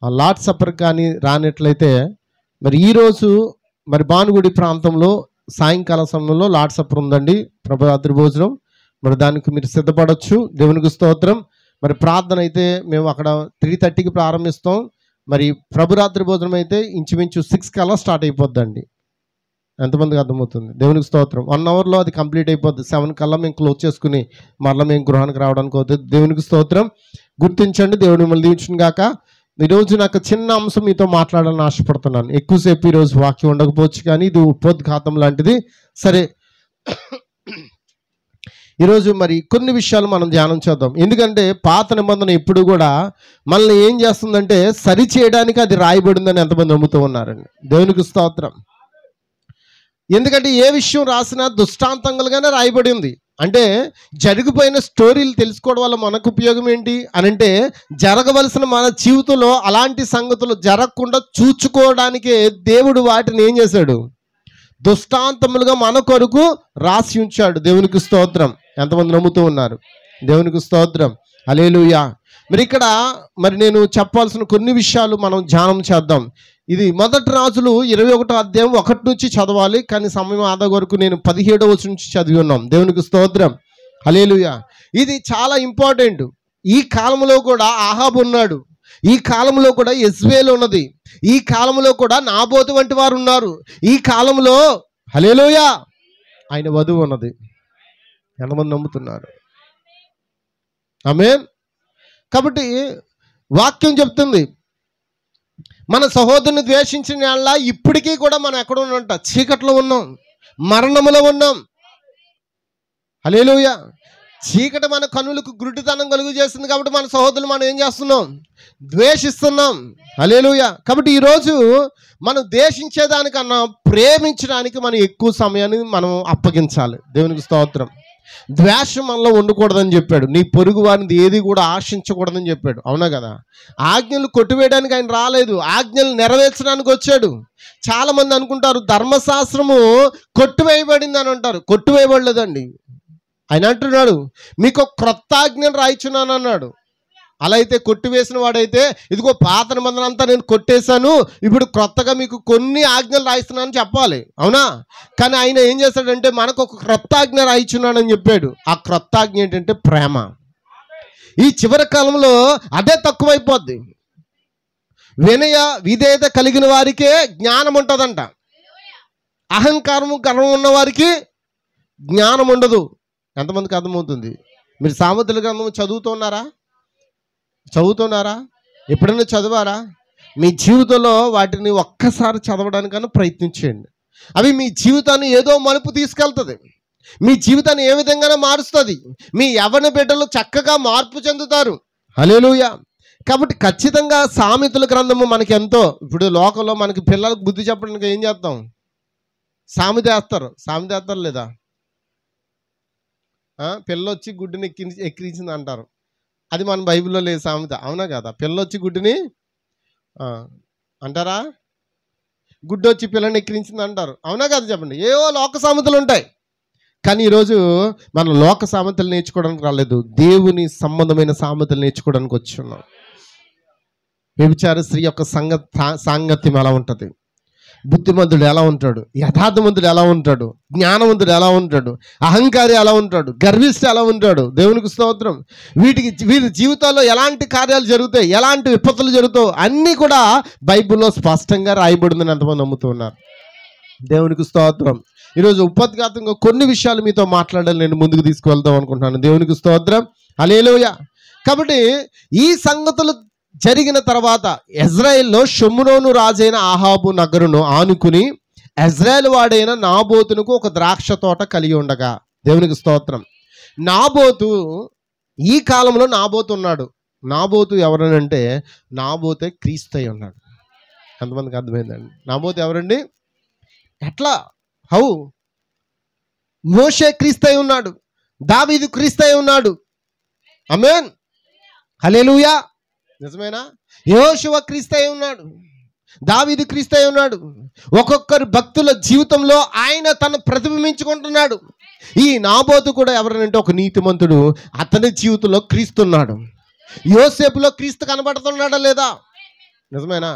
ఆ lord supper కానీ రానట్లయితే మరి ఈరోజు మరి భానుగుడి ప్రాంతంలో సాయంకాల సమయంలో లార్డ్ సప్పర్ ఉందండి, ప్రభురాత్రి భోజనం. మరి దానికి మీరు సిద్ధపడవచ్చు. దేవునికి స్తోత్రం. మరి ప్రార్థన అయితే మేము అక్కడ 3:30కి ప్రారంభిస్తాం. మరి ప్రభురాత్రి భోజనం అయితే ఇంచుమించు 6 కల్లా స్టార్ట్ అయిపోద్దండి. ఎంతమందికి అర్థమవుతుంది? దేవునికి స్తోత్రం. 1 అవర్లో అది కంప్లీట్ అయిపోద్ది. 7 కల్లా మేము క్లోజ్ చేసుకుని మరలా మేము గృహానికి రావడానికి అవుతుంది. దేవునికి స్తోత్రం. గుర్తించండి. దేవుని మిమ్మల్ని దీవించును గాక. ఈరోజు నాకు చిన్న అంశం మీతో మాట్లాడాలని ఆశపడుతున్నాను. ఎక్కువసేపు ఈరోజు వాక్యం ఉండకపోవచ్చు, కానీ ఇది ఉపోద్ఘాతం లాంటిది. సరే, ఈరోజు మరి కొన్ని విషయాలు మనం ధ్యానం చేద్దాం. ఎందుకంటే పాత నిబంధన ఎప్పుడు కూడా మనల్ని ఏం చేస్తుందంటే సరి చేయడానికి అది రాయబడిందని ఎంతమంది నమ్ముతూ ఉన్నారండి? దేవునికి స్తోత్రం. ఎందుకంటే ఏ విషయం రాసినా దృష్టాంతంగానే రాయబడి ఉంది. అంటే జరిగిపోయిన స్టోరీలు తెలుసుకోవడం వల్ల మనకు ఉపయోగం ఏంటి అని అంటే, జరగవలసిన మన జీవితంలో అలాంటి సంగతులు జరగకుండా చూచుకోవడానికే దేవుడు వాటిని ఏం చేశాడు? దృష్టాంతములుగా మన కొరకు రాసి ఉంచాడు. దేవునికి స్తోత్రం. ఎంతమంది నమ్ముతూ ఉన్నారు? దేవునికి స్తోత్రం. హల్లెలూయా. మరి ఇక్కడ మరి నేను చెప్పాల్సిన కొన్ని విషయాలు మనం ధ్యానం చేద్దాం. ఇది మొదటి రాజులు 21వ అధ్యాయం 1 నుంచి చదవాలి, కానీ సమయం ఆదా వరకు నేను 17వ వచనం నుంచి చదివి ఉన్నాం. దేవునికి స్తోత్రం. హల్లెలూయా. ఇది చాలా ఇంపార్టెంట్. ఈ కాలంలో కూడా ఆహాబు ఉన్నాడు, ఈ కాలంలో కూడా యెజ్బెల్ ఉన్నది, ఈ కాలంలో కూడా నాబోతు వంటి వారు ఉన్నారు, ఈ కాలంలో హల్లెలూయా ఆయన వధువు ఉన్నది. ఎంతమంది నమ్ముతున్నారు? ఆమేన్. కాబట్టి వాక్యం చెప్తుంది, మన సహోదరుని ద్వేషించిన వాళ్ళ ఇప్పటికీ కూడా మనం ఎక్కడ ఉన్నంట? చీకట్లో ఉన్నాం, మరణములో ఉన్నాం. హల్లెలూయా. చీకటి మన కన్నులకు గురుడితనం కలుగు చేస్తుంది. కాబట్టి మన సహోదరులు మనం ఏం చేస్తున్నాం? ద్వేషిస్తున్నాం. హల్లెలూయా. కాబట్టి ఈరోజు మనం ద్వేషించేదానికన్నా ప్రేమించడానికి మనం ఎక్కువ సమయాన్ని మనం అప్పగించాలి. దేవునికి స్తోత్రం. ద్వేషం మనలో ఉండకూడదని చెప్పాడు. నీ పొరుగు వారిని ఏది కూడా ఆశించకూడదని చెప్పాడు. అవునా కదా? ఆజ్ఞలు కొట్టివేయడానికి ఆయన రాలేదు, ఆజ్ఞలు నెరవేర్చడానికి వచ్చాడు. చాలా మంది అనుకుంటారు ధర్మశాస్త్రము కొట్టివేయబడింది అని అంటారు. కొట్టివేయబడలేదండి. ఆయన అంటున్నాడు, మీకు క్రొత్త ఆజ్ఞను రాయిచున్నాను అన్నాడు. అలా అయితే కొట్టివేసిన వాడైతే, ఇదిగో పాత నిబంధన అంతా నేను కొట్టేశాను, ఇప్పుడు క్రొత్తగా మీకు కొన్ని ఆజ్ఞలు రాయిస్తున్నానని చెప్పాలి. అవునా? కానీ ఆయన ఏం చేశాడంటే మనకు ఒక క్రొత్త ఆజ్ఞ రాయిచున్నానని చెప్పాడు. ఆ క్రొత్త ఆజ్ఞ ఏంటంటే ప్రేమ. ఈ చివరి కాలంలో అదే తక్కువైపోద్ది. వినయ విధేయత కలిగిన వారికే జ్ఞానం ఉంటుందంట. అహంకారము గర్వం ఉన్న వారికి జ్ఞానం ఉండదు. ఎంతమందికి అర్థమవుతుంది? మీరు సామెతల గ్రంథం చదువుతున్నారా? ఎప్పుడైనా చదివారా? మీ జీవితంలో వాటిని ఒక్కసారి చదవడానికన్నా ప్రయత్నించండి. అవి మీ జీవితాన్ని ఏదో మలుపు తీసుకెళ్తుంది, మీ జీవితాన్ని ఏ విధంగానే మారుస్తుంది. మీ యవ్వన బిడ్డలు చక్కగా మార్పు చెందుతారు. హల్లెలూయా. కాబట్టి ఖచ్చితంగా సామెతల గ్రంథము మనకి ఎంతో. ఇప్పుడు లోకంలో మనకి పిల్లలకు బుద్ధి చెప్పడానికి ఏం చేస్తాం? సామెత వేస్తారు లేదా? పిల్ల వచ్చి గుడ్డుని ఎక్కిరించింది అంటారు. అది మన బైబిల్లో లేదు సామెత. అవునా కదా? పిల్ల వచ్చి గుడ్డుని అంటారా? గుడ్డు వచ్చి పిల్లని ఎక్కిరించింది అంటారు. అవునా కదా? చెప్పండి. ఏవో లోక సామెతలు ఉంటాయి. కానీ ఈరోజు మనం లోక సామెతలు నేర్చుకోవడానికి రాలేదు, దేవుని సంబంధమైన సామెతలు నేర్చుకోవడానికి వచ్చి ఉన్నాం. వ్యభిచార స్త్రీ యొక్క సాంగత్యం ఎలా ఉంటుంది, బుద్ధిమంతుడు ఎలా ఉంటాడు, యథార్థవంతుడు ఎలా ఉంటాడు, జ్ఞానవంతుడు ఎలా ఉంటాడు, అహంకారి ఎలా ఉంటాడు, గర్విష్ఠ ఎలా ఉంటాడు. దేవునికి స్తోత్రం. వీరి జీవితాల్లో ఎలాంటి కార్యాలు జరుగుతాయి, ఎలాంటి విపత్తులు జరుగుతాయి, అన్నీ కూడా బైబిల్లో స్పష్టంగా రాయబడిందని ఎంతమంది నమ్ముతున్నారు? దేవునికి స్తోత్రం. ఈరోజు ఉపద్ఘాతంగా కొన్ని విషయాలు మీతో మాట్లాడాలి, నేను ముందుకు తీసుకువెళ్తాం అనుకుంటున్నాను. దేవునికి స్తోత్రం. హల్లెలూయా. కాబట్టి ఈ సంగతులు జరిగిన తర్వాత ఇజ్రాయెల్లో షోమ్రోను రాజైన ఆహాబు నగరును ఆనుకుని ఇజ్రాయెల్ వాడైన నాబోతునకు ఒక ద్రాక్ష తోట కలిగి ఉండగా, దేవునికి స్తోత్రం. నాబోతు, ఈ కాలంలో నాబోతు ఉన్నాడు. నాబోతు ఎవరనంటే నాబోతే క్రీస్తు అయి ఉన్నాడు. ఎంతమందికి అర్థమైందండి? నాబోతు ఎవరండి? ఎట్లా? హౌ? మోషే క్రీస్తు అయి ఉన్నాడు, దావీదు క్రీస్తు అయి ఉన్నాడు. ఆమేన్. హల్లెలూయా. నిజమేనా? యెహోషువ క్రీస్తు అయి ఉన్నాడు, దావీదు క్రీస్తు అయి ఉన్నాడు. ఒక్కొక్కరు భక్తుల జీవితంలో ఆయన తను ప్రతిబింబించుకుంటున్నాడు. ఈ నాబోతు కూడా ఎవరనంటే ఒక నీతిమంతుడు, అతని జీవితంలో క్రీస్తున్నాడు. యోసేపులో క్రీస్తు కనబడుతున్నాడా లేదా? నిజమేనా?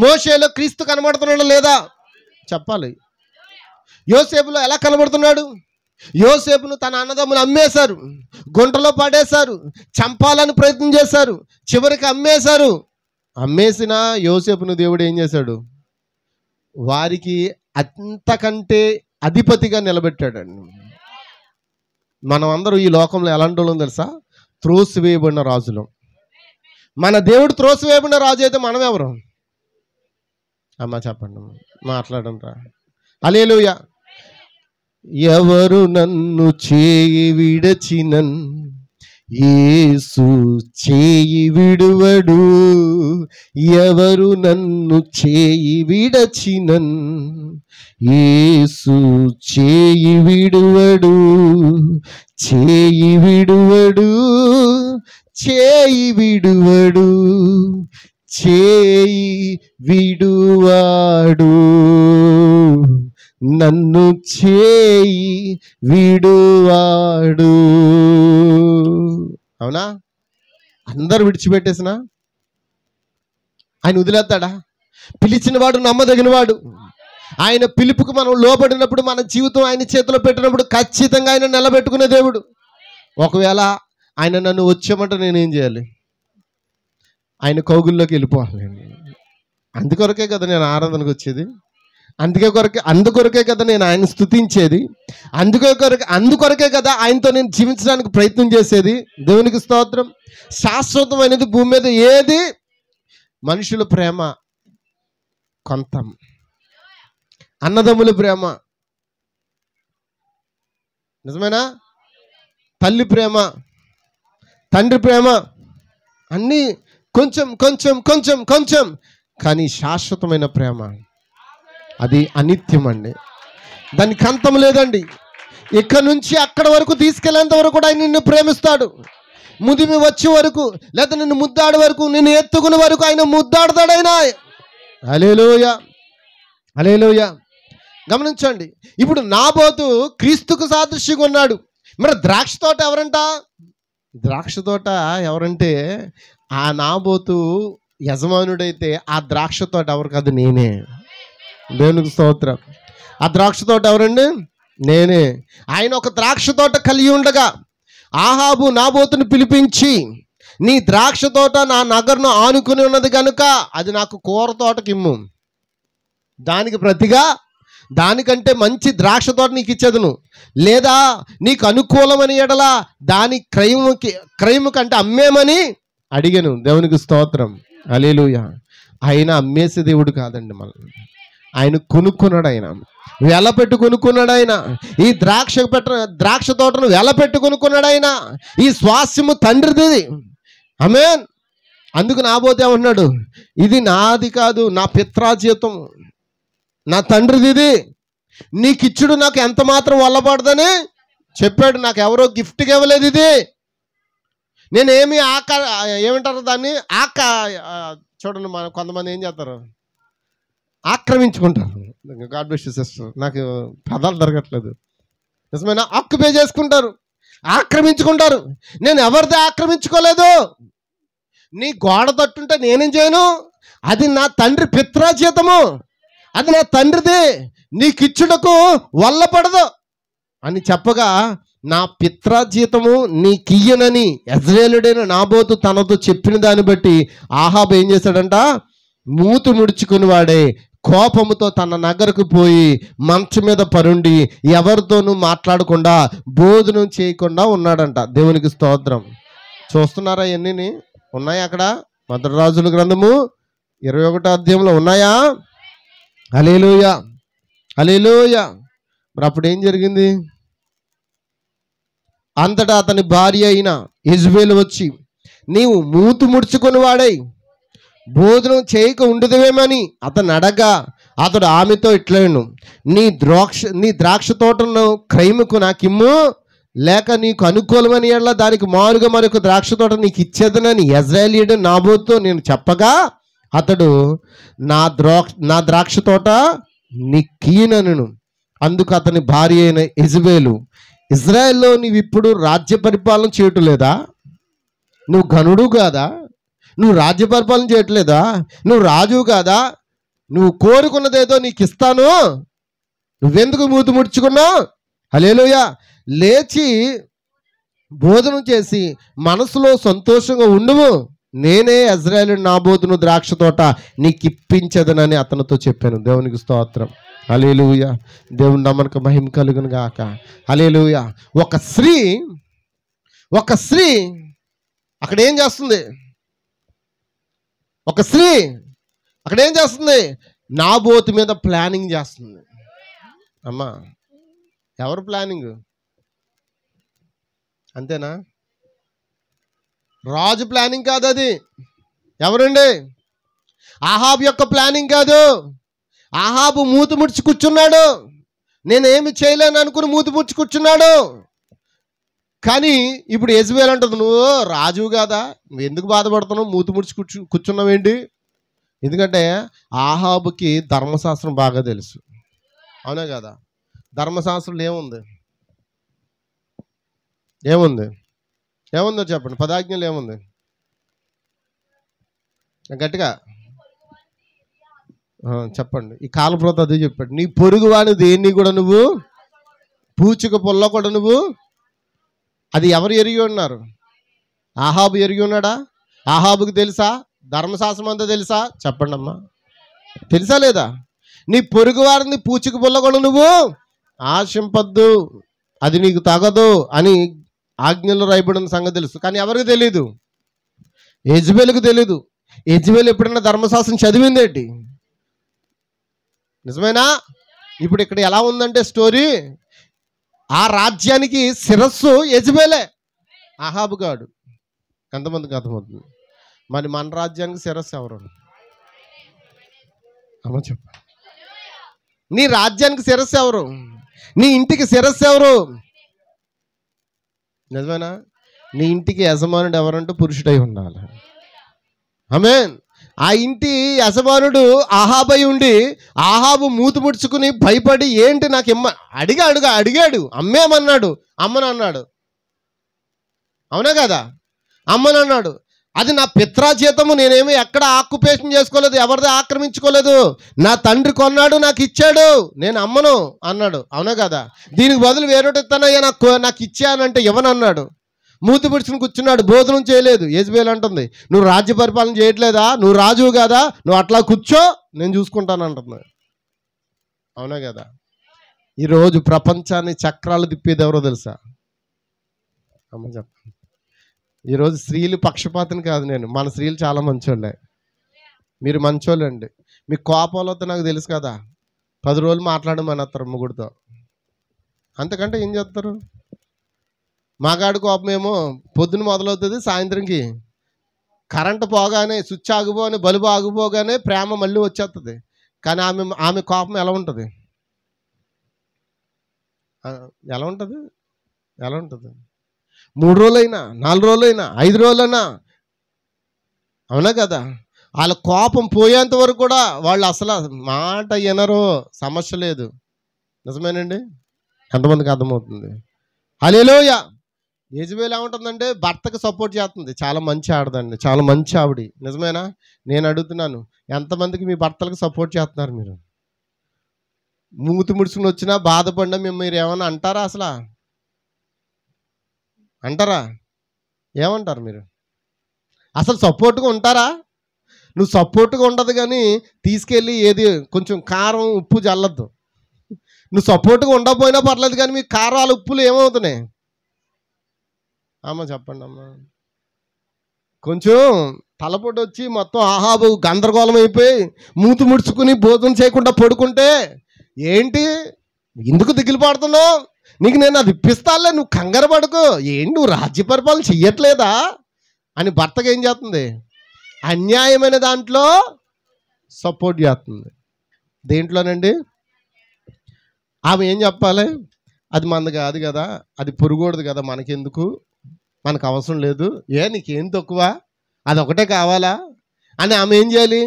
మోషేలో క్రీస్తు కనబడుతున్నాడు లేదా? చెప్పాలి. యోసేపులో ఎలా కనబడుతున్నాడు? యోసేపును తన అన్నదమ్ములు అమ్మేశారు, గుంటలో పడేశారు, చంపాలని ప్రయత్నం చేశారు, చివరికి అమ్మేశారు. అమ్మేసిన యోసేపును దేవుడు ఏం చేశాడు? వారికి అంతకంటే అధిపతిగా నిలబెట్టాడండి. మనం అందరూ ఈ లోకంలో ఎలాంటి వాళ్ళం తెలుసా? త్రోసివేయబడిన రాజులం. మన దేవుడు త్రోసివేయబడిన రాజు అయితే మనం ఎవరు? అమ్మా చెప్పండి, మాట్లాడండి రా. హల్లెలూయా. ఎవరు నన్ను చేయి విడచినన్ యేసు చేయి విడువడు, ఎవరు నన్ను చేయి విడచినన్ యేసు చేయి విడువడు, చేయి విడువడు, చేయి విడువడు, చేయి విడువాడు, నన్ను చేయి విడువాడు. అవునా? అందరు విడిచిపెట్టేసినా ఆయన వదిలేస్తాడా? పిలిచినవాడు నమ్మదగినవాడు. ఆయన పిలుపుకు మనం లోబడినప్పుడు, మన జీవితం ఆయన చేతిలో పెట్టినప్పుడు ఖచ్చితంగా ఆయన నిలబెట్టుకునే దేవుడు. ఒకవేళ ఆయన నన్ను వచ్చామంటే నేనేం చేయాలి? ఆయన కౌగుల్లోకి వెళ్ళిపోవాలి. అందుకొరకే కదా నేను ఆరాధనకు వచ్చేది, అందుకొరకే కదా నేను ఆయన స్తుతించేది, అందుకొరకే కదా ఆయనతో నేను జీవించడానికి ప్రయత్నం చేసేది. దేవునికి స్తోత్రం. శాశ్వతమైనది భూమి మీద ఏది? మనుషుల ప్రేమ కొంత, అన్నదమ్ముల ప్రేమ నిజమేనా? తల్లి ప్రేమ, తండ్రి ప్రేమ అన్నీ కొంచెం కొంచెం కొంచెం కొంచెం, కానీ శాశ్వతమైన ప్రేమ అది అనిత్యం అండి. దానికి అంతం లేదండి. ఇక్కడ నుంచి అక్కడ వరకు తీసుకెళ్లేంత వరకు కూడా ఆయన నిన్ను ప్రేమిస్తాడు. ముదిమి వచ్చే వరకు, లేదా నిన్ను ముద్దాడే వరకు, నిన్ను ఎత్తుకునే వరకు ఆయన ముద్దాడతాడు. ఆయన హల్లెలూయా, హల్లెలూయా. గమనించండి, ఇప్పుడు నాబోతు క్రీస్తుకు సాదృశ్యంగా ఉన్నాడు. మరి ద్రాక్ష తోట ఎవరంట? ద్రాక్ష తోట ఎవరంటే ఆ నాబోతు యజమానుడైతే ఆ ద్రాక్ష తోట ఎవరు కాదు, నేనే. దేవునికి స్తోత్రం. ఆ ద్రాక్ష తోట ఎవరండి? నేనే. ఆయన ఒక ద్రాక్ష తోట కలిగి ఉండగా ఆహాబు నాబోతుని పిలిపించి, నీ ద్రాక్ష తోట నా నగరును ఆనుకుని ఉన్నది కనుక అది నాకు కూర తోటకిమ్ము, దానికి ప్రతిగా దానికంటే మంచి ద్రాక్ష తోట నీకు ఇచ్చేదను, లేదా నీకు అనుకూలమని ఎడల దాని క్రయము కంటే అమ్మేమని అడిగాను. దేవునికి స్తోత్రం. హల్లెలూయా. ఆయన అమ్మేసే దేవుడు కాదండి, మనల్ని ఆయన కొనుక్కున్నాడు. ఆయన వెల పెట్టు కొనుక్కున్నాడు. ఆయన ఈ ద్రాక్ష తోటను వెల పెట్టు కొనుక్కున్నాడు. ఆయన ఈ స్వాస్యము తండ్రిది. ఆమేన్. అందుకు నాబోతే ఏమన్నాడు? ఇది నాది కాదు, నా పిత్రాజీతం, నా తండ్రిది, ఇది నీకిచ్చుడు నాకు ఎంత మాత్రం వల్లపడదని చెప్పాడు. నాకు ఎవరో గిఫ్ట్గా ఇవ్వలేదు, ఇది నేనేమి ఏమంటారు దాన్ని చూడండి, మన కొంతమంది ఏం చేస్తారు, ఆక్రమించుకుంటారు. గాడ్ బ్లెస్ యు సిస్టర్, నాకు పదాలు దొరకట్లేదు. నిజమేనా? ఆక్యుపై చేసుకుంటారు, ఆక్రమించుకుంటారు. నేను ఎవరిది ఆక్రమించుకోలేదు. నీ గోడ తట్టుంటే నేనేం చేయను, అది నా తండ్రి పిత్రాజీతము, అది నా తండ్రిది, నీకిచ్చుటకు వల్లపడదు అని చెప్పగా, నా పిత్రాజీతము నీకియ్యనని యెజ్రెయేలుడైన నాబోతు తనతో చెప్పిన దాన్ని బట్టి ఆహాబు ఏం చేశాడంట? మూతు ముడుచుకుని వాడే కోపముతో తన నగరకు పోయి మంచం మీద పరుండి ఎవరితోనూ మాట్లాడకుండా భోజనం చేయకుండా ఉన్నాడంట. దేవునికి స్తోత్రం. చూస్తున్నారా? ఎన్ని ఉన్నాయా అక్కడ? మొదటి రాజుల గ్రంథము 21వ అధ్యాయంలో ఉన్నాయా? హల్లెలూయా, హల్లెలూయా. మరి అప్పుడు ఏం జరిగింది? అంతటా అతని భార్య అయిన యెజబెలు వచ్చి, నీవు మూతు ముడుచుకొని వాడై భోజనం చేయక ఉండదువేమని అతను అడగా, అతడు ఆమెతో ఇట్లను, నీ ద్రాక్ష తోటను క్రయముకు నాకిమ్ము, లేక నీకు అనుకూలమని ఎడల దానికి మారుగా మరొక ద్రాక్ష తోట నీకు ఇచ్చేదనని యెజ్రెయేలీయుడు నాబోతుతో నేను చెప్పగా, అతడు నా ద్రాక్ష తోట నీకీయనను. అందుకు అతని భార్య అయిన యెజబెలు, ఇజ్రాయెల్లో నీవు ఇప్పుడు రాజ్య పరిపాలన చేయటం లేదా? నువ్వు ఘనుడు కాదా? నువ్వు రాజ్య పరిపాలన చేయట్లేదా? నువ్వు రాజు కాదా? నువ్వు కోరుకున్నదేదో నీకు ఇస్తాను, నువ్వెందుకు మూతి ముడుచుకున్నావు? హల్లెలూయా. లేచి భోజనం చేసి మనసులో సంతోషంగా ఉండుము, నేనే యెజ్రెయేలు నాబోతును ద్రాక్ష తోట నీకు ఇప్పించదనని అతనితో చెప్పాను. దేవునికి స్తోత్రం. హల్లెలూయా. దేవుని నామమునకు మహిమ కలుగును గాక. హల్లెలూయా. ఒక స్త్రీ అక్కడ ఏం చేస్తుంది? ఒక స్త్రీ అక్కడ ఏం చేస్తుంది? నాబోతు మీద ప్లానింగ్ చేస్తుంది. అమ్మా, ఎవరు ప్లానింగ్? అంతేనా? రాజు ప్లానింగ్ కాదు అది. ఎవరండి? ఆహాబు యొక్క ప్లానింగ్ కాదు. ఆహాబు మూతి ముడిచి కూర్చున్నాడు, నేనేమి చేయలేను అనుకుని మూతి ముడిచి కూర్చున్నాడు. కానీ ఇప్పుడు యెజబెల్ అంటుంది, నువ్వు రాజు కాదా, నువ్వు ఎందుకు బాధపడుతున్నావు, మూతి ముడిచి కూర్చున్నావేంటి? ఎందుకంటే ఆహాబుకి ధర్మశాస్త్రం బాగా తెలుసు. అవునా కదా? ధర్మశాస్త్రంలో ఏముందో చెప్పండి. 10 ఆజ్ఞలు ఏముంది? గట్టిగా చెప్పండి. ఈ కాలప్రత అదే చెప్పాడు, నీ పొరుగు వాని దేన్ని కూడా నువ్వు పూచిక పుల్ల కూడా నువ్వు. అది ఎవరు ఎరిగి ఉన్నారు? ఆహాబు ఎరిగి ఉన్నాడా? ఆహాబుకి తెలుసా? ధర్మశాస్త్రం అంతా తెలుసా? చెప్పండి అమ్మా, తెలుసా లేదా? నీ పొరుగు వారిని పూచిక పుల్ల కూడా నువ్వు ఆశింపద్దు, అది నీకు తగదు అని ఆజ్ఞల్లో రాయబడిన సంగతి తెలుసు. కానీ ఎవరికి తెలీదు? యెజబెలుకు తెలీదు. యెజబెల్ ఎప్పుడైనా ధర్మశాస్త్రం చదివిందేంటి? నిజమేనా? ఇప్పుడు ఇక్కడ ఎలా ఉందంటే స్టోరీ, ఆ రాజ్యానికి శిరస్సు యెజబెలే, ఆహాబు గాడు. ఎంతమందికి అర్థమవుతుంది? మరి మన రాజ్యానికి శిరస్సు ఎవరు? అమ్మ చెప్ప. నీ రాజ్యానికి శిరస్సు ఎవరు? నీ ఇంటికి శిరస్సు ఎవరు? నిజమేనా? నీ ఇంటికి యజమానుడు ఎవరంటే పురుషుడై ఉండాలి. ఆమేన్. ఆ ఇంటి యజమానుడు ఆహాబై ఉండి ఆహాబు మూతి ముడుచుకుని భయపడి ఏంటి నాకు అడిగాడు, అమ్మేమన్నాడు, అమ్మనన్నాడు. అవునా కదా? అమ్మనన్నాడు. అది నా పిత్రాజీతము, నేనేమి ఎక్కడ ఆక్యుపేషన్ చేసుకోలేదు, ఎవరిది ఆక్రమించుకోలేదు, నా తండ్రి కొన్నాడు, నాకు ఇచ్చాడు, నేను అమ్మను అన్నాడు. అవునా కదా? దీనికి బదులు వేరొకటి ఇస్తానయ్యా, నాకు ఇచ్చానంటే ఇవ్వనన్నాడు. మూతి పిడుచుని కూర్చున్నాడు, భోజనం చేయలేదు. యెజబెల్ అంటుంది, నువ్వు రాజ్య పరిపాలన చేయట్లేదా, నువ్వు రాజువు కదా, నువ్వు అట్లా కూర్చో, నేను చూసుకుంటాను అంటుంది. అవునా కదా? ఈరోజు ప్రపంచాన్ని చక్రాలు తిప్పేది ఎవరో తెలుసా? అమ్మ చెప్పండి. ఈరోజు స్త్రీలు పక్షపాతం కాదు, మన స్త్రీలు చాలా మంచోళ్ళే. మీరు మంచోళ్ళండి. మీ కోపాలు వస్తే నాకు తెలుసు కదా, 10 రోజులు మాట్లాడమనేస్తారు ముగ్గురితో. అంతకంటే ఏం చేస్తారు? మగాడి కోపం ఏమో పొద్దున మొదలవుతుంది, సాయంత్రంకి కరెంటు పోగానే, స్విచ్ ఆగిపోగానే, బల్బు ఆగిపోగానే ప్రేమ మళ్ళీ వచ్చేస్తుంది. కానీ ఆమె కోపం ఎలా ఉంటుంది? ఎలా ఉంటుంది? 3 రోజులైనా, 4 రోజులైనా, 5 రోజులైనా. అవునా కదా? వాళ్ళ కోపం పోయేంత వరకు కూడా వాళ్ళు అసలు మాట వినరు, సమస్య లేదు. నిజమేనండి? ఎంతమందికి అర్థమవుతుంది? హల్లెలూయా. యెజబెల్ ఏమంటుందంటే భర్తకు సపోర్ట్ చేస్తుంది. చాలా మంచి ఆడదండి, చాలా మంచి ఆవిడ. నిజమేనా? నేను అడుగుతున్నాను, ఎంతమందికి మీ భర్తలకు సపోర్ట్ చేస్తున్నారు? మీరు మూతి ముడుచుకుని వచ్చినా బాధపడినా మీరు ఏమన్నా అంటారా? అసలు అంటారా? ఏమంటారు మీరు? అసలు సపోర్ట్గా ఉంటారా? నువ్వు సపోర్ట్గా ఉండదు, కానీ తీసుకెళ్ళి ఏది కొంచెం కారం ఉప్పు చల్లద్దు. నువ్వు సపోర్ట్గా ఉండకపోయినా పర్లేదు, కానీ మీ కారాలు ఉప్పులు ఏమవుతున్నాయి? అమ్మ చెప్పండి అమ్మ. కొంచెం తలపోటు వచ్చి మొత్తం ఆహాబు గందరగోళం అయిపోయి మూతి ముడుచుకుని భోజనం చేయకుండా పడుకుంటే ఏంటి, ఎందుకు దిగులు పడుతున్నావు? నీకు నేను అది ఇప్పిస్తానులే, నువ్వు కంగారు పడుకో, ఏంటి నువ్వు రాజ్య పరిపాలన చెయ్యట్లేదా అని భర్తకు ఏం చేస్తుంది? అన్యాయమైన దాంట్లో సపోర్ట్ చేస్తుంది. దేంట్లోనండి? ఆమె ఏం చెప్పాలి? అది మనది కాదు కదా, అది పొరుగోడదు కదా, మనకెందుకు, మనకు అవసరం లేదు, నీకేం తక్కువ, అది ఒకటే కావాలా అని ఆమె ఏం చేయాలి?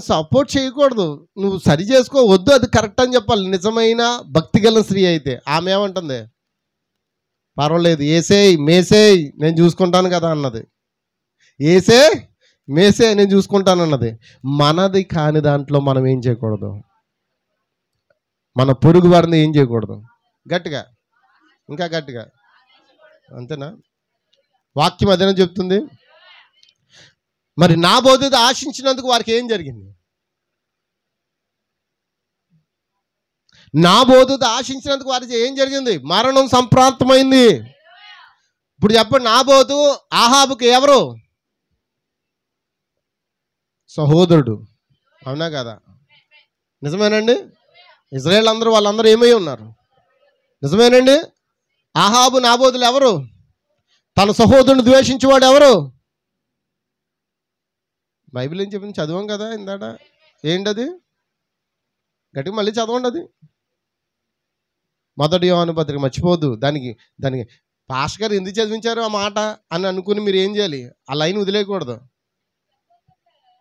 సపోర్ట్ చేయకూడదు, నువ్వు సరి చేసుకో, వద్దు అది కరెక్ట్ అని చెప్పాలి. నిజమైన భక్తి గల స్త్రీ అయితే ఆమె ఏమంటుంది? పర్వాలేదు, ఏసేయ్ మేసేయ్, నేను చూసుకుంటాను కదా అన్నది. ఏసే మేసే నేను చూసుకుంటానన్నది. మనది కాని దాంట్లో మనం ఏం చేయకూడదు, మన పొరుగు వారిని ఏం చేయకూడదు. గట్టిగా, ఇంకా గట్టిగా, అంతేనా? వాక్యం అదేనా చెప్తుంది. మరి నా బోధ ఆశించినందుకు వారికి ఏం జరిగింది? నా బోధ ఆశించినందుకు వారికి ఏం జరిగింది? మరణం సంప్రాప్తమైంది. ఇప్పుడు చెప్పండి, నా బోధ ఆహాబుకి ఎవరు? సహోదరుడు. అవునా కదా? నిజమేనండి? ఇజ్రాయేల్ అందరూ వాళ్ళందరూ ఏమై ఉన్నారు? నిజమేనండి? ఆహాబు నాబోతులు ఎవరు? తన సహోదరుని ద్వేషించేవాడు ఎవరు? బైబిల్ ఏం చెప్పింది? చదివాం కదా ఇందాట. ఏంటది? గట్టిగా మళ్ళీ చదవండి. అది మొదటి యోహాను పత్రిక, మర్చిపోద్దు. దానికి పాస్టర్ గారు ఎందుకు చదివించారు ఆ మాట అని అనుకుని మీరు ఏం చేయాలి? ఆ లైన్ వదిలేయకూడదు.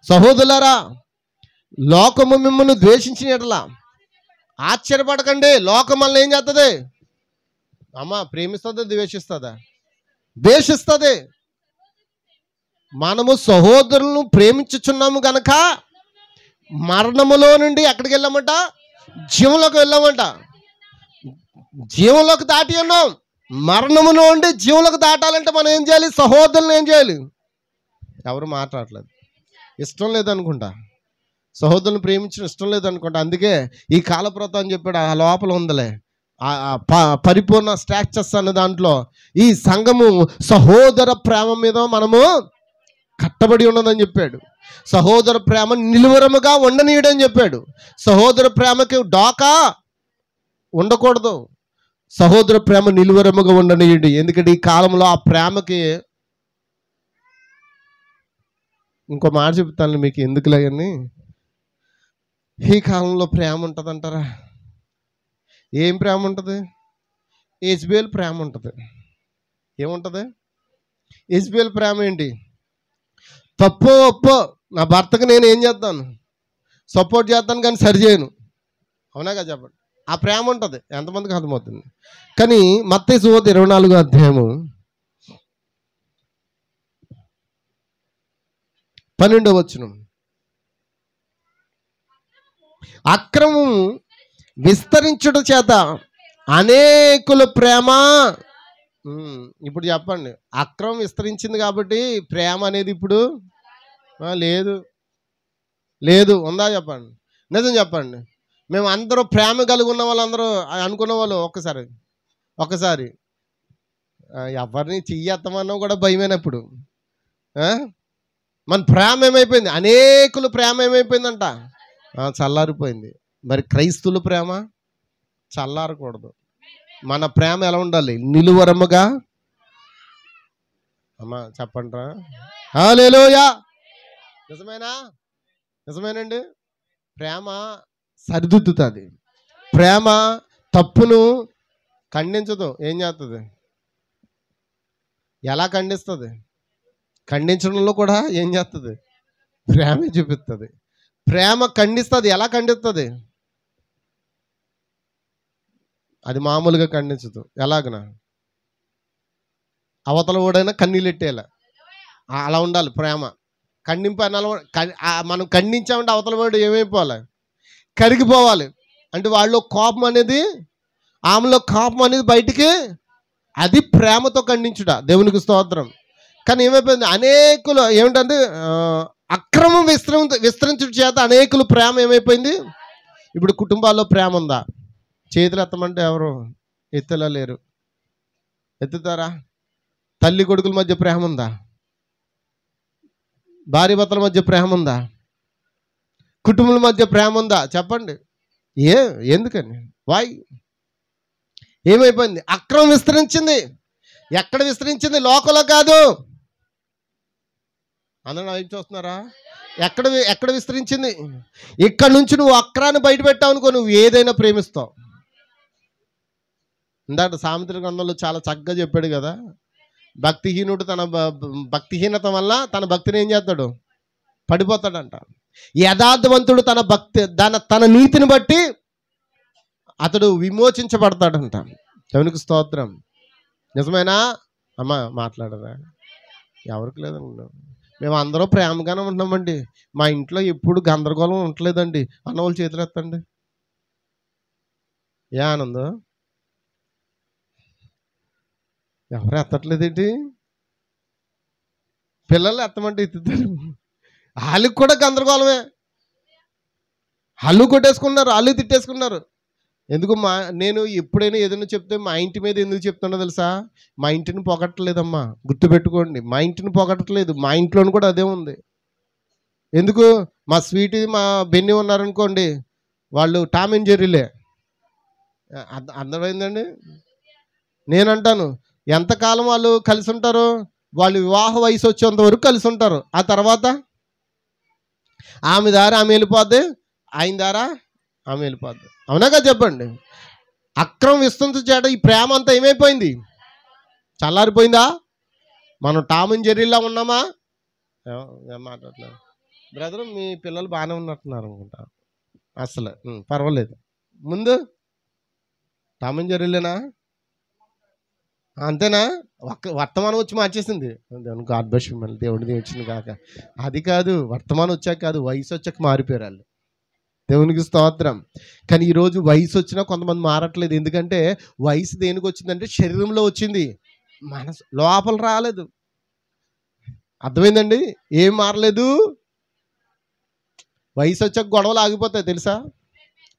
సహోదరులారా, లోకము మిమ్మల్ని ద్వేషించిన ఎడలా ఆశ్చర్యపడకండి. లోకం మనల్ని ఏం చేస్తుంది? అమ్మా, ప్రేమిస్తుందా ద్వేషిస్తుందా? ద్వేషిస్తుంది. మనము సహోదరులను ప్రేమించుచున్నాము గనక మరణములో నుండి ఎక్కడికి వెళ్ళామంట? జీవంలోకి వెళ్ళామంట. జీవంలోకి దాటి ఉన్నాం. మరణములో నుండి జీవంలోకి దాటాలంటే మనం ఏం చేయాలి? సహోదరులను ఏం చేయాలి? ఎవరు మాట్లాడలేదు. ఇష్టం లేదనుకుంటా, సహోదరులను ప్రేమించడం ఇష్టం లేదనుకుంటా. అందుకే ఈ కాలప్రతం అని చెప్పాడు. ఆ లోపల ఉందలే పరిపూర్ణ స్ట్రాక్చర్స్ అనే దాంట్లో ఈ సంఘము సహోదర ప్రేమ మీద మనము కట్టబడి ఉన్నదని చెప్పాడు. సహోదర ప్రేమ నిలువరముగా ఉండనీయడని చెప్పాడు. సహోదర ప్రేమకి డోకా ఉండకూడదు. సహోదర ప్రేమ నిలువరముగా ఉండనీయండి. ఎందుకంటే ఈ కాలంలో ఆ ప్రేమకి ఇంకో మాట చెప్తాను మీకు, ఎందుకులే కానీ ఈ కాలంలో ప్రేమ ఉంటుంది అంటారా? ఏం ప్రేమ ఉంటుంది? హెచ్బిఎల్ ప్రేమ ఉంటుంది. ఏముంటుంది? హెచ్బిఎల్ ప్రేమ ఏంటి? తప్పో ఒప్పో నా భర్తకు నేను ఏం చేస్తాను? సపోర్ట్ చేస్తాను కానీ సరి చేయను. అవునా కదా? చెప్పండి. ఆ ప్రేమ ఉంటుంది. ఎంతమందికి అర్థమవుతుంది? కానీ మత్తయి సువార్త 24వ అధ్యాయము 12వ వచనం, అక్రమం విస్తరించుట చేత అనేకుల ప్రేమ. ఇప్పుడు చెప్పండి, అక్రమం విస్తరించింది కాబట్టి ప్రేమ అనేది ఇప్పుడు లేదు. లేదు, ఉందా? చెప్పండి, నిజం చెప్పండి. మేము అందరూ ప్రేమ కలిగి ఉన్న వాళ్ళందరూ అనుకున్న వాళ్ళు ఒక్కసారి ఎవరిని చెయ్యత్తమన్నా కూడా భయమైనప్పుడు మన ప్రేమ ఏమైపోయింది? అనేకుల ప్రేమ ఏమైపోయిందంట? చల్లారిపోయింది. మరి క్రైస్తువుల ప్రేమ చల్లారకూడదు. మన ప్రేమ ఎలా ఉండాలి? నిలువరముగా. అమ్మా చెప్పండ్రా, హల్లెలూయా. నిజమేనండి? ప్రేమ సరిదిద్దుతుంది. ప్రేమ తప్పును ఖండించదు. ఏం చేస్తుంది? ఎలా ఖండిస్తుంది? ఖండించడంలో కూడా ఏం చేస్తుంది? ప్రేమే చూపిస్తుంది. ప్రేమ ఖండిస్తుంది. ఎలా ఖండిస్తుంది? అది మామూలుగా ఖండించదు. ఎలాగనా? అవతల ఓడైనా కన్నీళ్ళెట్టేలా అలా ఉండాలి ప్రేమ. ఖండింపు అనాలి. మనం ఖండించామంటే అవతల వాడు ఏమైపోవాలి? కరిగిపోవాలి. అంటే వాళ్ళు కోపం అనేది, ఆమెలో కోపం అనేది బయటికి, అది ప్రేమతో ఖండించుట. దేవునికి స్తోత్రం. కానీ ఏమైపోయింది? అనేకులు ఏమిటంటే అక్రమం విస్తరించుట చేత అనేకులు ప్రేమ ఏమైపోయింది? ఇప్పుడు కుటుంబాల్లో ప్రేమ ఉందా? చేతులు ఎత్తమంటే ఎవరు ఎత్తలా లేరు. ఎత్తుతారా? తల్లి కొడుకుల మధ్య ప్రేమ ఉందా? భార్య భర్తల మధ్య ప్రేమ ఉందా? కుటుంబాల మధ్య ప్రేమ ఉందా? చెప్పండి. ఎందుకని? వాయ్ ఏమైపోయింది? అక్రమం విస్తరించింది. ఎక్కడ విస్తరించింది? లోకంలో కాదు. అందరూ వైపు చూస్తున్నారా? ఎక్కడ విస్తరించింది? ఇక్కడ నుంచి నువ్వు అక్రాన్ని బయట పెట్టావు అనుకో, నువ్వు ఏదైనా ప్రేమిస్తావు. ఇందాక సామెతల గ్రంథంలో చాలా చక్కగా చెప్పాడు కదా, భక్తిహీనుడు తన భక్తిహీనత వల్ల తన భక్తిని ఏం చేస్తాడు? పడిపోతాడంట. యథార్థవంతుడు తన నీతిని బట్టి అతడు విమోచించబడతాడంట. దేవునికి స్తోత్రం. నిజమేనా? అమ్మా మాట్లాడరా? ఎవరికి లేదనుకున్నావు? మేము అందరూ ప్రేమగానే ఉంటున్నామండి, మా ఇంట్లో ఎప్పుడు గందరగోళం ఉండలేదండి అన్న వాళ్ళు చేతులు ఎత్తండి. ఏ ఆనందం, ఎవరు ఎత్తట్లేదేంటి? పిల్లలు ఎత్తమంటే ఎత్తుతారు. వాళ్ళకి కూడా గందరగోళమే, వాళ్ళు కొట్టేసుకున్నారు, వాళ్ళు తిట్టేసుకున్నారు. ఎందుకు నేను ఎప్పుడైనా ఏదైనా చెప్తే మా ఇంటి మీద ఎందుకు చెప్తున్నా తెలుసా? మా ఇంటిని పొగట్టలేదమ్మా, గుర్తుపెట్టుకోండి. మా ఇంటిని పొగట్టలేదు, మా ఇంట్లోనూ కూడా అదే ఉంది. ఎందుకు? మా స్వీటీ మా బెన్నీ ఉన్నారనుకోండి, వాళ్ళు టామ్ అండ్ జెర్రీలే. అర్థమైందండి? నేనంటాను, ఎంతకాలం వాళ్ళు కలిసి ఉంటారు? వాళ్ళు వివాహ వయసు వచ్చేంత వరకు కలిసి ఉంటారు. ఆ తర్వాత ఆమె దారి ఆమె వెళ్ళిపోద్ది, ఆయన దారా ఆమె వెళ్ళిపోద్ది. అవునాగా చెప్పండి. అక్రమం విస్తృత చేట ఈ ప్రేమ అంతా ఏమైపోయింది? చల్లారిపోయిందా? మనం టామ్ అండ్ జెర్రీలా ఉన్నామా? మాట్లాడలేదు బ్రదర్, మీ పిల్లలు బాగానే ఉన్నట్టున్నారు అనుకుంటా. అసలు పర్వాలేదు. ముందు టామ్ అండ్ జెర్రీలేనా? అంతేనా? వర్తమానం వచ్చి మార్చేసింది. గాడ్ బ్లెస్ యు, మళ్ళీ దేవుడిది వచ్చింది కాక. అది కాదు, వర్తమానం వచ్చాక కాదు, వయసు వచ్చాక మారిపోయారు వాళ్ళు. దేవునికి స్తోత్రం. కానీ ఈరోజు వయసు వచ్చినా కొంతమంది మారట్లేదు. ఎందుకంటే వయసు దేనికి వచ్చిందంటే శరీరంలో వచ్చింది, మనసు లోపల రాలేదు. అర్థమైందండి? ఏం మారలేదు. వయసు వచ్చాక గొడవలు ఆగిపోతాయి తెలుసా?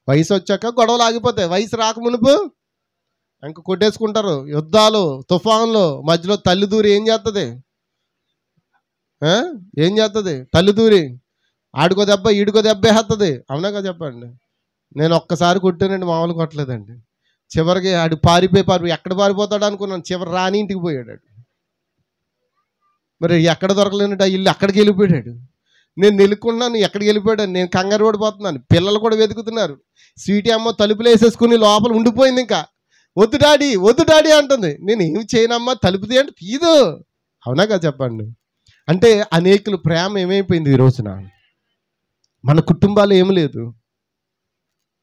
వయసు వచ్చాక గొడవలు ఆగిపోతాయి. వయసు రాకమునుపు ఇంక కొట్టేసుకుంటారు, యుద్ధాలు, తుఫాన్లు. మధ్యలో తల్లి దూరి ఏం చేస్తుంది? ఏం చేస్తుంది? తల్లి దూరి ఆడుకో దెబ్బ ఈడుకో దెబ్బ వేస్తుంది. అవునాగా చెప్పండి. నేను ఒక్కసారి కొట్టానండి, మామూలు కొట్టలేదండి. చివరికి ఆడు పారిపోయి ఎక్కడ పారిపోతాడు అనుకున్నాను, చివరి రాని ఇంటికి పోయాడు. మరి ఎక్కడ దొరకలేనట్టు ఆ ఇల్లు అక్కడికి వెళ్ళిపోయాడు. నేను నిలుక్కున్నాను, ఎక్కడికి వెళ్ళిపోయాడు, నేను కంగారు పడిపోతున్నాను. పిల్లలు కూడా వెతుకుతున్నారు. స్వీటీ అమ్మ తలుపులు వేసేసుకుని లోపల ఉండిపోయింది. ఇంకా వద్దు డాడీ అంటుంది. నేను ఏమి చేయనమ్మా, తలుపు తీయండి, తీదు. అవునాగా చెప్పండి. అంటే అనేకులు ప్రేమ ఏమైపోయింది ఈ రోజున? మన కుటుంబాలు ఏమి లేదు.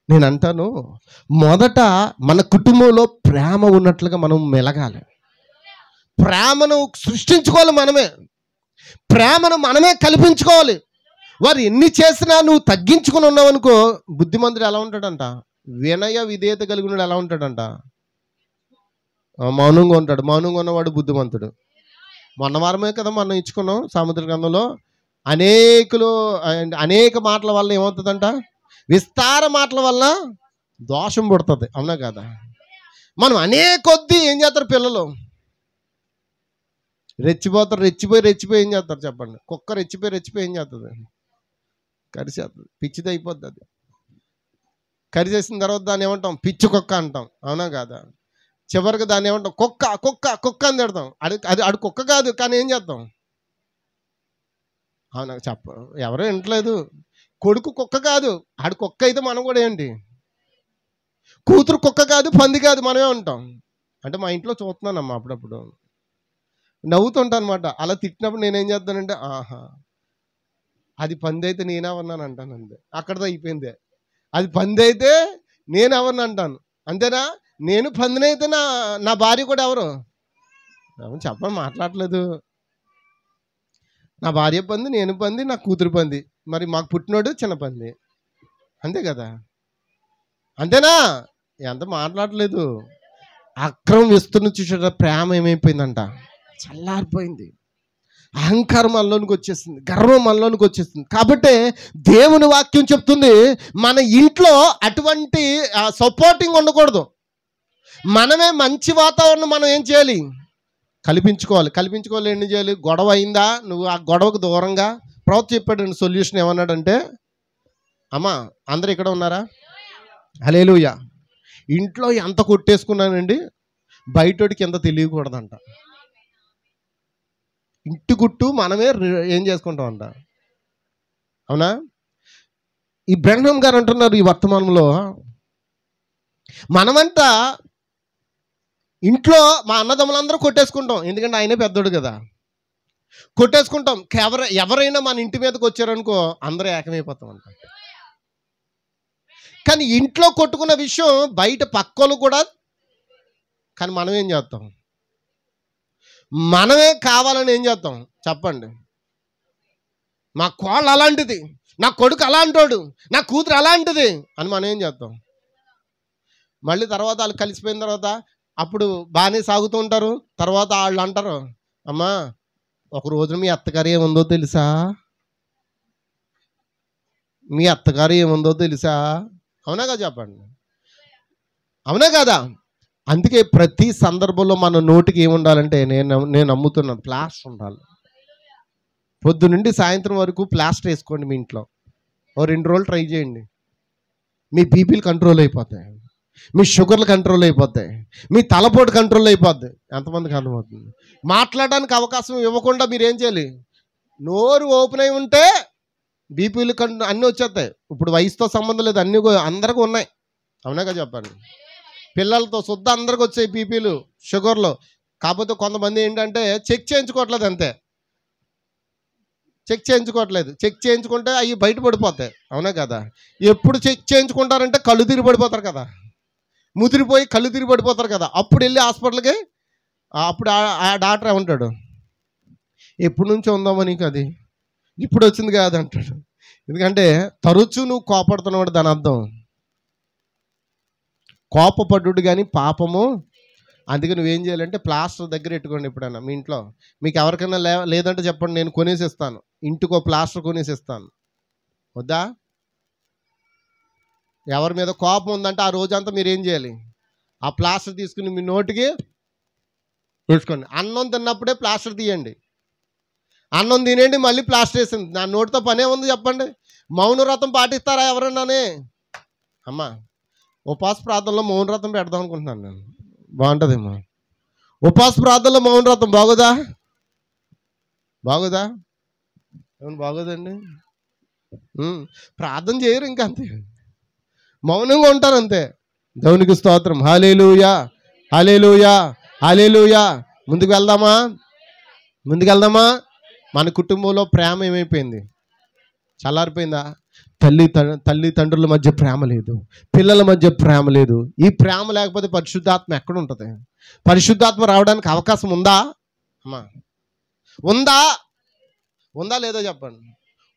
నేను అంటాను, మొదట మన కుటుంబంలో ప్రేమ ఉన్నట్లుగా మనం మెలగాలి. ప్రేమను సృష్టించుకోవాలి మనమే, ప్రేమను మనమే కల్పించుకోవాలి. వారు ఎన్ని చేసినా నువ్వు తగ్గించుకుని ఉన్నావు అనుకో, బుద్ధిమంతుడు ఎలా ఉంటాడంట? వినయ విధేయత కలిగినడు ఎలా ఉంటాడంట? మౌనంగా ఉంటాడు. మౌనంగా ఉన్నవాడు బుద్ధిమంతుడు. మొన్న వారమే కదా మనం ఇచ్చుకున్నాం సామెతల గ్రంథంలో. అనేక మాటల వల్ల ఏమవుతుందంట? విస్తార మాటల వల్ల దోషం పుడుతుంది. అవునా కదా? మనం కొద్దీ ఏం చేస్తారు? పిల్లలు రెచ్చిపోయి ఏం చేస్తారు చెప్పండి? కుక్క రెచ్చిపోయి ఏం చేస్తుంది? కరిసేస్తుంది, పిచ్చిది అయిపోద్ది. అది కరిసేసిన తర్వాత దాన్ని ఏమంటాం? పిచ్చి కుక్క అంటాం. అవునా కాదా? చివరికి దాన్ని ఏమంటాం? కుక్క అని తిడతాం. అది కుక్క కాదు, కానీ ఏం చేద్దాం? అవునా ఎవరో వింటలేదు. కొడుకు కుక్క కాదు, ఆడు కుక్క అయితే మనం కూడా ఏంటి? కూతురు కుక్క కాదు, పంది కాదు, మనమే ఉంటాం. అంటే మా ఇంట్లో చూస్తున్నానమ్మా, అప్పుడప్పుడు నవ్వుతుంటా అనమాట. అలా తిట్టినప్పుడు నేనేం చేస్తానంటే, అది పంది అయితే నేనెవరినాను అంటాను. అంతే, అక్కడితో అయిపోయిందే. అది పంది అయితే నేనెవరిని అంటాను, అంతేనా? నేను పందినైతే నా భార్య కూడా ఎవరు చెప్పని మాట్లాడలేదు. నా భార్య పంది, నేను పంది, నా కూతురు పంది, మరి మాకు పుట్టినోడు చిన్న పంది. అంతే కదా? అంతేనా? ఎంత మాట్లాడలేదు. అక్రమం విస్తరణ చూసే ప్రేమ ఏమైపోయిందంట? చల్లారిపోయింది. అహంకారం మనలోనికి వచ్చేసింది, గర్వం మనలోనికి వచ్చేసింది. కాబట్టి దేవుని వాక్యం చెప్తుంది, మన ఇంట్లో అటువంటి సపోర్టింగ్ ఉండకూడదు. మనమే మంచి వాతావరణం మనం ఏం చేయాలి? కల్పించుకోవాలి. ఏం చేయాలి? గొడవ అయిందా, నువ్వు ఆ గొడవకు దూరంగా. ప్రవక్త చెప్పాడు సొల్యూషన్. ఏమన్నాడంటే, అమ్మా అందరు ఇక్కడ ఉన్నారా? హల్లెలూయా. ఇంట్లో ఎంత కొట్టేసుకున్నానండి, బయటోడికి ఎంత తెలియకూడదంట. ఇంటి గుట్టు మనమే ఏం చేసుకుంటాం అంట. అవునా? ఈ బ్రహ్మం గారు అంటున్నారు ఈ వర్తమానంలో, మనమంతా ఇంట్లో మా అన్నదమ్ములందరూ కొట్టేసుకుంటాం. ఎందుకంటే ఆయనే పెద్దోడు కదా, కొట్టేసుకుంటాం. ఎవరైనా మన ఇంటి మీదకి వచ్చారనుకో, అందరూ ఏకమైపోతాం అంట. కానీ ఇంట్లో కొట్టుకున్న విషయం బయట పక్కలు కూడా. కానీ మనం ఏం చేస్తాం? మనమే కావాలని ఏం చేస్తాం చెప్పండి? మా కోళ్ళు అలాంటిది, నా కొడుకు అలాంటోడు, నా కూతురు అలాంటిది అని మనం ఏం చేస్తాం? మళ్ళీ తర్వాత వాళ్ళు కలిసిపోయిన తర్వాత అప్పుడు బాగానే సాగుతూ ఉంటారు. తర్వాత వాళ్ళు అంటారు, అమ్మా ఒక రోజు మీ అత్తగారు ఏముందో తెలుసా, మీ అత్తగారు ఏముందో తెలుసా? అవునా కదా? చెప్పండి, అవునా కదా? అందుకే ప్రతి సందర్భంలో మన నోటికి ఏముండాలంటే నేను నమ్ముతున్నాను, ప్లాస్టర్ ఉండాలి. పొద్దు నుండి సాయంత్రం వరకు ప్లాస్టర్ వేసుకోండి మీ ఇంట్లో. ఓ 2 రోజులు ట్రై చేయండి. మీ బీపీలు కంట్రోల్ అయిపోతాయి, మీ షుగర్లు కంట్రోల్ అయిపోతాయి, మీ తలపోటు కంట్రోల్ అయిపోద్ది. ఎంతమందికి అర్థమవుతుంది? మాట్లాడడానికి అవకాశం ఇవ్వకుండా మీరు ఏం చేయాలి? నోరు ఓపెన్ అయి ఉంటే బీపీలు అన్నీ వచ్చేస్తాయి. ఇప్పుడు వయసుతో సంబంధం లేదు, అన్నీ అందరికీ ఉన్నాయి. అవునా కదా? చెప్పండి. పిల్లలతో శుద్ధ అందరికి వచ్చాయి బీపీలు, షుగర్లు. కాకపోతే కొంతమంది ఏంటంటే చెక్ చేయించుకోవట్లేదు, అంతే. చెక్ చేయించుకుంటే అవి బయటపడిపోతాయి. అవునా కదా? ఎప్పుడు చెక్ చేయించుకుంటారంటే కళ్ళు తిరిగి పడిపోతారు కదా, ముదిరిపోయి కళ్ళు తిరిగి పడిపోతారు కదా. అప్పుడు వెళ్ళి హాస్పిటల్కి, అప్పుడు ఆ డాక్టర్ ఏమంటాడు, ఎప్పటి నుంచో ఉందామా నీకు, అది ఇప్పుడు వచ్చింది కాదు అంటాడు. ఎందుకంటే తరచూ నువ్వు కోపడుతున్నావు, దాని అర్థం కోపపడ్డు కానీ పాపము. అందుకే నువ్వేం చేయాలంటే ప్లాస్టర్ దగ్గర పెట్టుకోండి. ఎప్పుడైనా మీ ఇంట్లో మీకు ఎవరికైనా లేదంటే చెప్పండి, నేను కొనేసిస్తాను. ఇంటికో ప్లాస్టర్ కొనేసిస్తాను. వద్దా? ఎవరి మీద కోపం ఉందంటే ఆ రోజంతా మీరు ఏం చేయాలి? ఆ ప్లాస్టర్ తీసుకుని మీ నోటికి వేసుకోండి. అన్నం తిన్నప్పుడే ప్లాస్టర్ తీయండి, అన్నం తినేయండి, మళ్ళీ ప్లాస్టర్ వేసింది. నా నోటితో పనే ఉంది చెప్పండి. మౌన వ్రతం పాటిస్తారా ఎవరన్నానే? అమ్మా ఉపవాస ప్రార్థనలో మౌన వ్రతం పెడదాం అనుకుంటున్నాను నేను. బాగుంటుందేమో ఉపవాస ప్రార్థనలో మౌన వ్రతం. బాగోదా? ఏమన్నా బాగోదండి? ప్రార్థన చేయరు, ఇంకా అంతే, మౌనంగా ఉంటారు అంతే. దేవునికి స్తోత్రం. హల్లెలూయా, హల్లెలూయా, హల్లెలూయా. ముందుకు వెళ్దామా? మన కుటుంబంలో ప్రేమ ఏమైపోయింది? చల్లారిపోయిందా? తల్లిదండ్రుల మధ్య ప్రేమ లేదు, పిల్లల మధ్య ప్రేమ లేదు. ఈ ప్రేమ లేకపోతే పరిశుద్ధాత్మ ఎక్కడ ఉంటుంది? పరిశుద్ధాత్మ రావడానికి అవకాశం ఉందా అమ్మా? ఉందా లేదో చెప్పండి.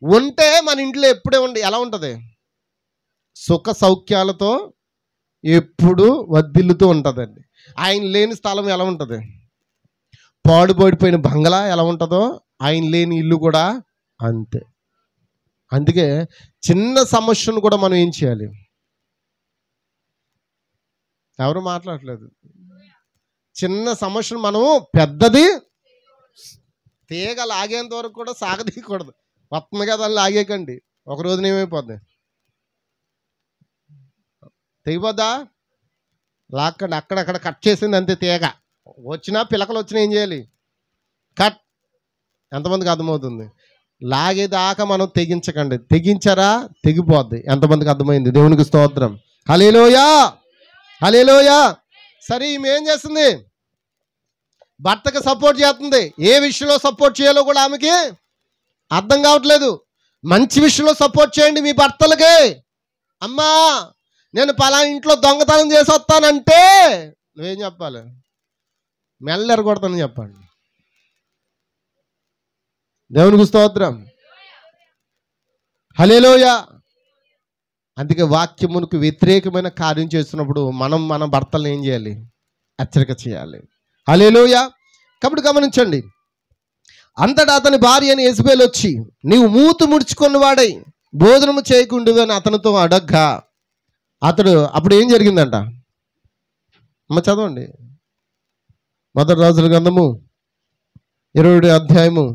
ఉంటే మన ఇంట్లో ఎప్పుడే ఎలా ఉంటుంది? సుఖ సౌఖ్యాలతో ఎప్పుడు వర్ధిల్లుతూ ఉంటుందండి. ఆయన లేని స్థలం ఎలా ఉంటుంది? పాడుపడిపోయిన బంగళా ఎలా ఉంటుందో ఆయన లేని ఇల్లు కూడా అంతే. అందుకే చిన్న సమస్యను కూడా మనం ఏం చేయాలి? ఎవరు మాట్లాడలేదు. చిన్న సమస్యను మనం పెద్దది తీగ లాగేంత వరకు కూడా సాగదీయకూడదు. వస్తుంది కదా అని లాగేకండి, ఒక రోజున ఏమైపోద్ది? తెగిపోద్దా? లాక్కండి, అక్కడక్కడ కట్ చేసింది అంతే. తీగ వచ్చినా పిలకలు వచ్చినా ఏం చేయాలి? కట్. ఎంతమందికి అర్థమవుతుంది? లాగేదాకా మనం తెగించకండి. తెగించారా తెగిపోద్ది. ఎంతమందికి అర్థమైంది? దేవునికి స్తోత్రం. హల్లెలూయా, హల్లెలూయా. సరే, ఈమె ఏం చేస్తుంది? భర్తకు సపోర్ట్ చేస్తుంది. ఏ విషయంలో సపోర్ట్ చేయాలో కూడా ఆమెకి అర్థం కావట్లేదు. మంచి విషయంలో సపోర్ట్ చేయండి మీ భర్తలకి. అమ్మా నేను పలానా ఇంట్లో దొంగతనం చేసి వస్తానంటే నువ్వేం చెప్పాలి? మెల్ల ఎరగొడతానని చెప్పండి. దేవునికి స్తోత్రం. హల్లెలూయా. అందుకే వాక్యమునకు వ్యతిరేకమైన కార్యం చేస్తున్నప్పుడు మనం మన భర్తలను ఏం చేయాలి? హెచ్చరిక చేయాలి. హల్లెలూయా. కాబట్టి గమనించండి, అంతటా అతని భార్య అని యెజబెల్ వచ్చి, నీవు మూతు ముడుచుకున్న వాడై భోజనము చేయకుండువి అని అతనితో అడగ్గా, అతడు అప్పుడు ఏం జరిగిందంట? అమ్మ చదవండి, మొదటి రాజుల గ్రంథము 20వ అధ్యాయము.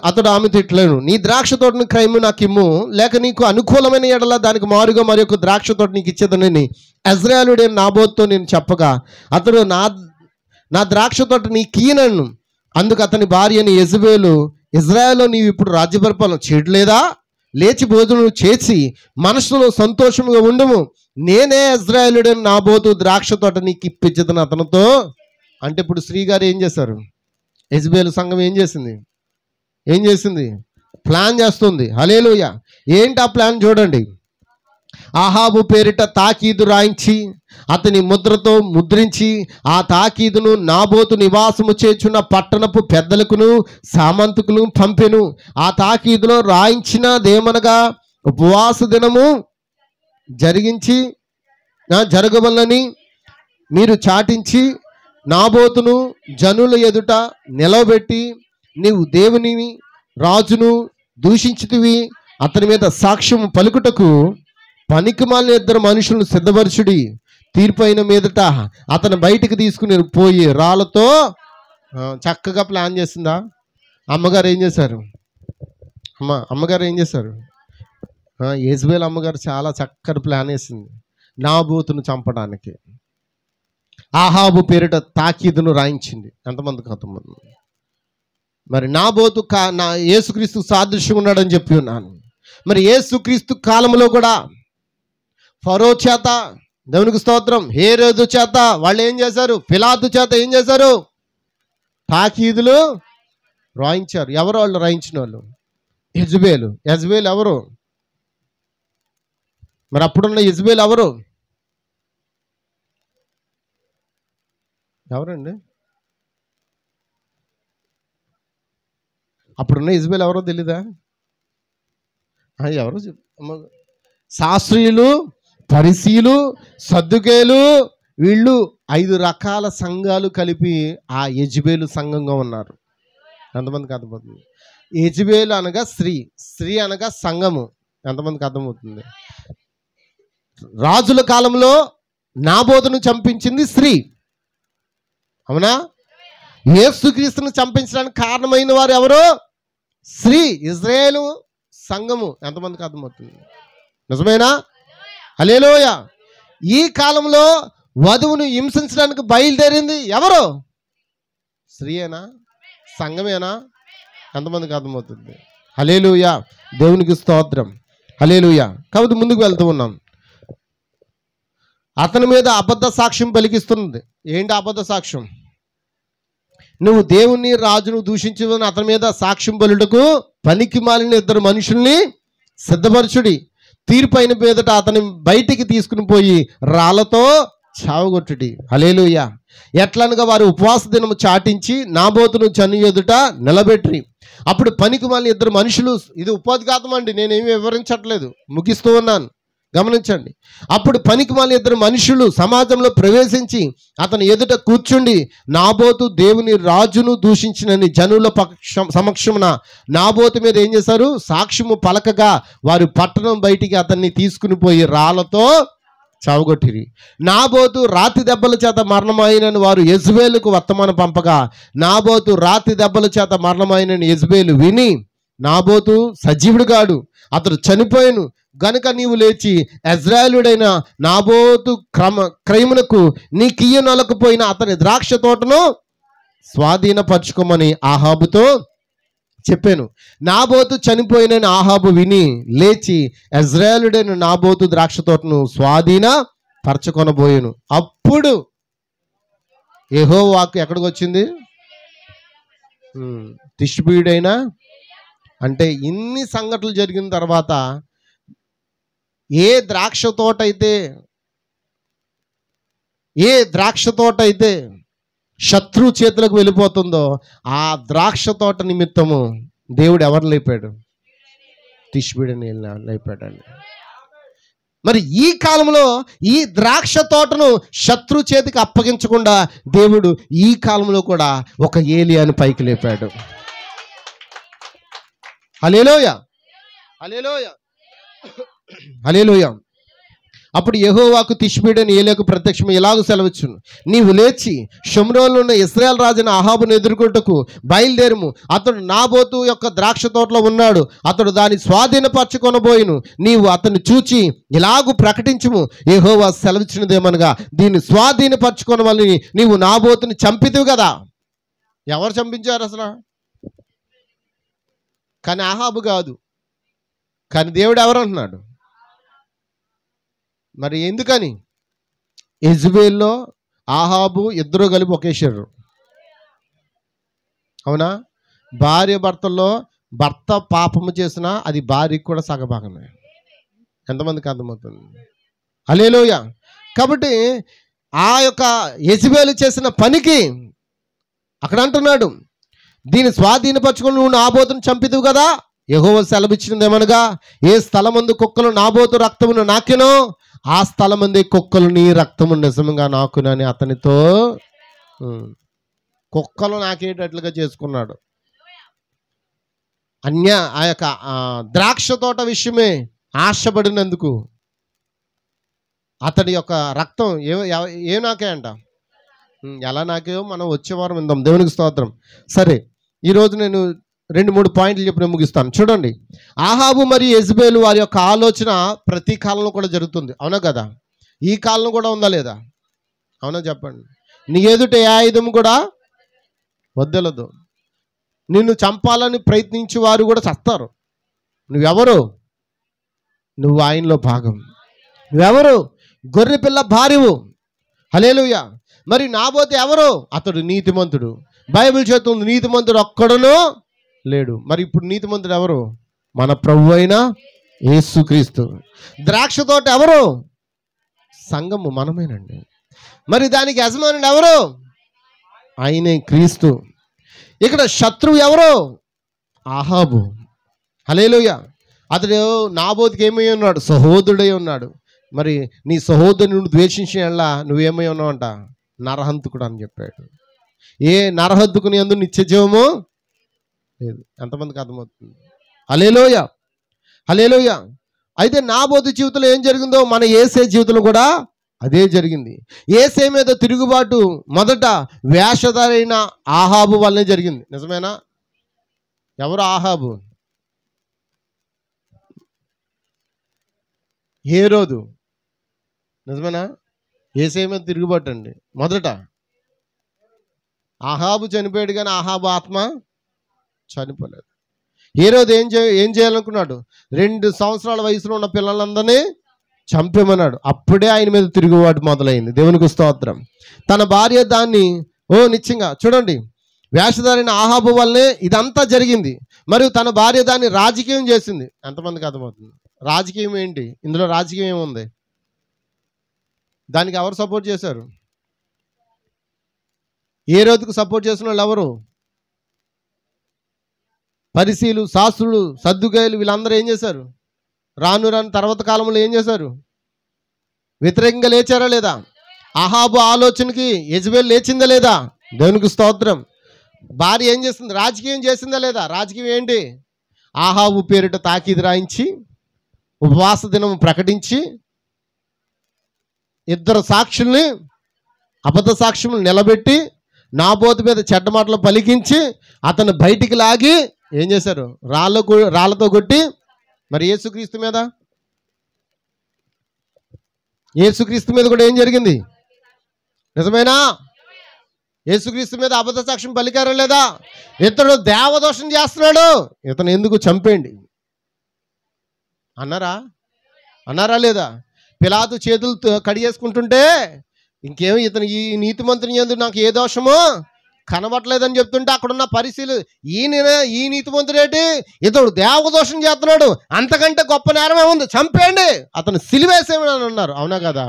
అతడు ఆమెతో ఇట్లేను, నీ ద్రాక్ష తోటను క్రయము నాకు ఇమ్ము, లేక నీకు అనుకూలమైన ఎడల దానికి మారుగా మరి ఒక ద్రాక్ష తోట నీకు ఇచ్చేదనని యెజ్రెయేలుడైన నాబోతుతో నేను చెప్పగా, అతడు నా ద్రాక్ష తోట నీకీయనను. అందుకు అతని భార్య అని యెజబెలు, ఇజ్రాయేల్లో నీవు ఇప్పుడు రాజ్య పరిపాలన చేయట్లేదా? లేచి భోజనం చేసి మనసులో సంతోషముగా ఉండుము. నేనే యెజ్రెయేలుడైన నాబోతు ద్రాక్ష తోట నీకు ఇప్పించదని అతనితో. అంటే ఇప్పుడు శ్రీగారు ఏం చేశారు? యెజబెలు సంఘం ఏం చేసింది? ప్లాన్ చేస్తుంది. హల్లెలూయా. ఏంటి ఆ ప్లాన్ చూడండి. ఆహాబు పేరిట తాకీదు రాయించి అతని ముద్రతో ముద్రించి ఆ తాకీదును నాబోతు నివాసము చేర్చున్న పట్టణపు పెద్దలకును సామంతుకును పంపెను. ఆ తాకీదులో రాయించినదేమనగా ఉపవాస దినము జరిగించి జరగవలని మీరు చాటించి నాబోతును జనుల ఎదుట నిలవబెట్టి నీవు దేవునిని రాజును దూషించితివి, అతని మీద సాక్ష్యం పలుకుటకు పనికిమాలిన 2 మనుషులను సిద్ధపరచుడి. తీర్పైన మీదట అతను బయటికి తీసుకుని పోయి రాళ్ళతో చక్కగా ప్లాన్ చేసిందా అమ్మగారు? ఏం చేశారు? అమ్మగారు ఏం చేశారు? యెజబెల్ అమ్మగారు చాలా చక్కటి ప్లాన్ వేసింది నాబోతును చంపడానికి. ఆహాబు పేరిట తాకీదును రాయించింది. ఎంతమందికి అర్థమంది? మరి నాబోతు యేసుక్రీస్తు సాదృశ్యం ఉన్నాడని చెప్పి ఉన్నాను. మరి యేసుక్రీస్తు కాలంలో కూడా ఫరో చేత, దేవునికి స్తోత్రం, హేరోదు చేత వాళ్ళు ఏం చేశారు? పిలాతు చేత ఏం చేశారు? తాకీదులు రాయించారు. ఎవరు వాళ్ళు రాయించిన వాళ్ళు? యెజబెలు. యెజబెలు ఎవరు? మరి అప్పుడున్న యెజబెలు ఎవరు? ఎవరండి అప్పుడున్న యెజబెలు? ఎవరో తెలీదా? ఎవరో శాస్త్రీయులు, పరిసీలు, సద్దుకేలు, వీళ్ళు 5 రకాల సంఘాలు కలిపి ఆ యెజబెలు సంఘంగా ఉన్నారు. ఎంతమందికి అర్థమవుతుంది? యెజబెలు అనగా స్త్రీ, స్త్రీ అనగా సంఘము. ఎంతమందికి అర్థమవుతుంది? రాజుల కాలంలో నాబోతును చంపించింది స్త్రీ, అవునా? యేసుక్రీస్తును చంపించడానికి కారణమైన వారు ఎవరు? స్త్రీ, ఇజ్రాయేలు సంఘము. ఎంతమందికి అర్థమవుతుంది? నిజమేనా? హల్లెలూయా. ఈ కాలంలో వధువును హింసించడానికి బయలుదేరింది ఎవరు? స్త్రీయేనా? సంఘమేనా? ఎంతమందికి అర్థమవుతుంది? హల్లెలూయా. దేవునికి స్తోత్రం. హల్లెలూయా. కాబట్టి ముందుకు వెళ్తూ ఉన్నాం. అతని మీద అబద్ధ సాక్ష్యం పలికిస్తున్నది. ఏంటి అబద్ధ సాక్ష్యం? నువ్వు దేవుని రాజును దూషించవని అతని మీద సాక్ష్యం పలుటకు పనికి మాలిన 2 మనుషుల్ని సిద్ధపరచుడి. తీర్పైన మీదట అతని బయటికి తీసుకుని పోయి రాళ్ళతో చావగొట్టుడి. హల్లెలూయా. ఎట్లనగా వారు ఉపవాస దినము చాటించి నాబోతును జను ఎదుట నిలబెట్టి అప్పుడు పనికి మాలిన 2 మనుషులు, ఇది ఉపోద్ఘాతం అండి, నేనేమి వివరించట్లేదు, ముగిస్తూ ఉన్నాను, గమనించండి. అప్పుడు పనికి మాలిన 2 మనుషులు సమాజంలో ప్రవేశించి అతని ఎదుట కూర్చుండి నాబోతు దేవుని రాజును దూషించినని జనుల సమక్షమున నాబోతు మీద ఏం చేశారు? సాక్ష్యము పలకగా వారు పట్టణం బయటికి అతన్ని తీసుకుని పోయి రాళ్ళతో చావగొట్టిరి. నాబోతు రాతి దెబ్బల చేత మరణమైనని వారు యెజబెలుకు వర్తమానం పంపగా నాబోతు రాతి దెబ్బల చేత మరణమైనని యెజబెలు విని, నాబోతు సజీవుడు కాడు, అతడు చనిపోయాను గనుక నీవు లేచి ఇజ్రాయేలుడైన నాబోతు క్రయమునకు నీ కియ్యనొలకపోయిన అతని ద్రాక్ష తోటను స్వాధీనపరచుకోమని ఆహాబుతో చెప్పాను. నాబోతు చనిపోయినని ఆహాబు విని లేచి ఇజ్రాయేలుడైన నాబోతు ద్రాక్ష తోటను స్వాధీనపరచుకొనబోయాను. అప్పుడు యెహోవా వాక్కు ఎక్కడికి వచ్చింది? తిష్బీయుడైన, అంటే ఇన్ని సంఘటనలు జరిగిన తర్వాత ఏ ద్రాక్ష తోట అయితే శత్రు చేతులకు వెళ్ళిపోతుందో ఆ ద్రాక్ష తోట నిమిత్తము దేవుడు ఎవరు లేపాడు? తిష్బీయుడిని లేపాడండి. మరి ఈ కాలంలో ఈ ద్రాక్ష తోటను శత్రు చేతికి అప్పగించకుండా దేవుడు ఈ కాలంలో కూడా ఒక ఏలియాను పైకి లేపాడు. హల్లెలూయా. హల్లెలూయా. హల్లెలూయా. అప్పుడు యెహోవాకు తిష్బీయుడైన ఏలియాకు ప్రత్యక్షం ఇలాగ సెలవిచ్చును, నీవు లేచి షోమ్రోనులో ఉన్న ఇశ్రాయేలు రాజున అహాబును ఎదుర్కొంటకు బయలుదేరుము. అతడు నాబోతు యొక్క ద్రాక్ష తోటలో ఉన్నాడు, అతడు దాన్ని స్వాధీనపరచుకొనబోయిను. నీవు అతన్ని చూచి ఇలాగూ ప్రకటించుము, యెహోవా సెలవిచ్చినదేమనగా దీన్ని స్వాధీనపరచుకొనవలని నీవు నాబోతుని చంపితివి కదా. ఎవరు చంపించారు అసలు? కానీ అహాబు కాదు, కానీ దేవుడు ఎవరు అంటున్నాడు? మరి ఎందుకని? యెజబెల్లో ఆహాబు ఇద్దరు కలిపి ఒకే శరీరం, అవునా? భార్య భర్తల్లో భర్త పాపము చేసినా అది భార్యకి కూడా సగభాగమే. ఎంతమందికి అర్థమవుతుంది? హల్లెలూయా. కాబట్టి ఆ యొక్క యెజబెలు చేసిన పనికి అక్కడ అంటున్నాడు, దీన్ని స్వాధీనపరచుకొని నువ్వు నాబోతును చంపిదువు కదా, యెహోవా సెలవిచ్చినదేమనగా, ఏ స్థలమందు కుక్కలు నాబోతు రక్తమును నాకెనో ఆ స్థలమందే కుక్కలు నీ రక్తము నిజంగా నాకునని అతనితో కుక్కలు నాకేటట్లుగా చేసుకున్నాడు. ఆ యొక్క ద్రాక్ష తోట విషయమే ఆశపడినందుకు అతడి యొక్క రక్తం ఏ నాకే అంట. ఎలా నాకేయో మనం వచ్చే వారం విందాం. దేవునికి స్తోత్రం. సరే, ఈరోజు నేను 2-3 పాయింట్లు చెప్పి నేను ముగిస్తాను. చూడండి, ఆహాబు మరియు యెజబెలు వారి యొక్క ఆలోచన ప్రతి కాలంలో కూడా జరుగుతుంది. అవునా కదా? ఈ కాలంలో కూడా ఉందా లేదా? అవునా చెప్పండి. నీ ఎదుట ఏ ఆయుధం కూడా వద్దలదు. నిన్ను చంపాలని ప్రయత్నించే వారు కూడా చస్తారు. నువ్వెవరు? నువ్వు ఆయనలో భాగం. నువ్వెవరు? గొర్రెపిల్ల భార్యవు. హల్లెలూయా. మరి నాబోతు ఎవరు? అతడు నీతిమంతుడు. బైబిల్ చెప్తుంది నీతిమంతుడు ఒక్కడునూ లేడు. మరి ఇప్పుడు నీతిమంతుడు ఎవరు? మన ప్రభువు అయిన యేసుక్రీస్తు. ద్రాక్ష తోట ఎవరు? సంఘము, మనమేనండి. మరి దానికి యజమానుడు ఎవరు? ఆయనే క్రీస్తు. ఇక్కడ శత్రువు ఎవరు? ఆహాబు. హల్లెలూయా. అతడు నాబోతుకి ఏమై ఉన్నాడు? సహోదరుడై ఉన్నాడు. మరి నీ సహోదరుని నువ్వు ద్వేషించిన నువ్వేమై ఉన్నావంట? నరహంతకుడు అని చెప్పాడు. ఏ నరహంతకుని యందు నిత్య జీవము లేదు. ఎంతమందికి అర్థమవుతుంది? హల్లెలూయా, హల్లెలూయా. అయితే నాబోతు జీవితంలో ఏం జరిగిందో మన యేసే జీవితంలో కూడా అదే జరిగింది. యేసే మీద తిరుగుబాటు మొదట వేషధారైన ఆహాబు వల్లనే జరిగింది. నిజమేనా? ఎవరు ఆహాబు? హేరోదు. నిజమేనా? యేసే మీద తిరుగుబాటు అండి. మొదట ఆహాబు చనిపోయాడు, కానీ ఆహాబు ఆత్మ చనిపోలేదు. హేరోదు ఏం చేయాలనుకున్నాడు? 2 సంవత్సరాల వయసులో ఉన్న పిల్లలందరినీ చంపేమన్నాడు. అప్పుడే ఆయన మీద తిరుగుబాటు మొదలైంది. దేవునికి స్తోత్రం. తన భార్య దాన్ని నిశ్చయంగా చూడండి, వేషధారైన ఆహాబు వల్లనే ఇదంతా జరిగింది. మరియు తన భార్య దాన్ని రాజకీయం చేసింది. ఎంతమందికి అర్థమవుతుంది? రాజకీయం ఏంటి? ఇందులో రాజకీయం ఏముంది? దానికి ఎవరు సపోర్ట్ చేశారు? ఏ రోజుకు సపోర్ట్ చేసిన వాళ్ళు ఎవరు? పరిసీలు, శాస్త్రులు, సద్దుకాయలు, వీళ్ళందరూ ఏం చేశారు? రాను తర్వాత కాలంలో ఏం చేశారు? వ్యతిరేకంగా లేచారా లేదా? ఆహాబు ఆలోచనకి యెజబెల్ లేచిందా లేదా? దేవునికి స్తోత్రం. భార్య ఏం చేస్తుంది? రాజకీయం చేసిందా లేదా? రాజకీయం ఏంటి? ఆహాబు పేరిట తాకీదు రాయించి, ఉపవాస దినం ప్రకటించి, 2 సాక్షుల్ని, అబద్ధ సాక్ష్యములు నిలబెట్టి, నాబోతు మీద చెడ్డ మాటలు పలికించి అతను బయటికి లాగి ఏం చేశారు? రాళ్ళతో కొట్టి, మరి యేసుక్రీస్తు మీద కూడా ఏం జరిగింది? నిజమేనా? యేసుక్రీస్తు మీద అబద్ధ సాక్ష్యం పలికారా లేదా? ఇతడు దేవదోషం చేస్తున్నాడు, ఇతను ఎందుకు చంపేయండి అన్నారా లేదా? పిలాతు చేతులు కడిగేసుకుంటుంటే ఇంకేమి ఇతను ఈ నీతిమంతుని యందు నాకు ఏ దోషమో కనబట్టలేదని చెప్తుంటే అక్కడున్న పరిశీలు ఈ నీతిమంతుడేటి, ఇతడు దేవదోషం చేస్తున్నాడు, అంతకంటే గొప్ప నేరమే ఉంది, చంపేయండి, అతను సిలివేసేమని అన్నారు. అవునా కదా?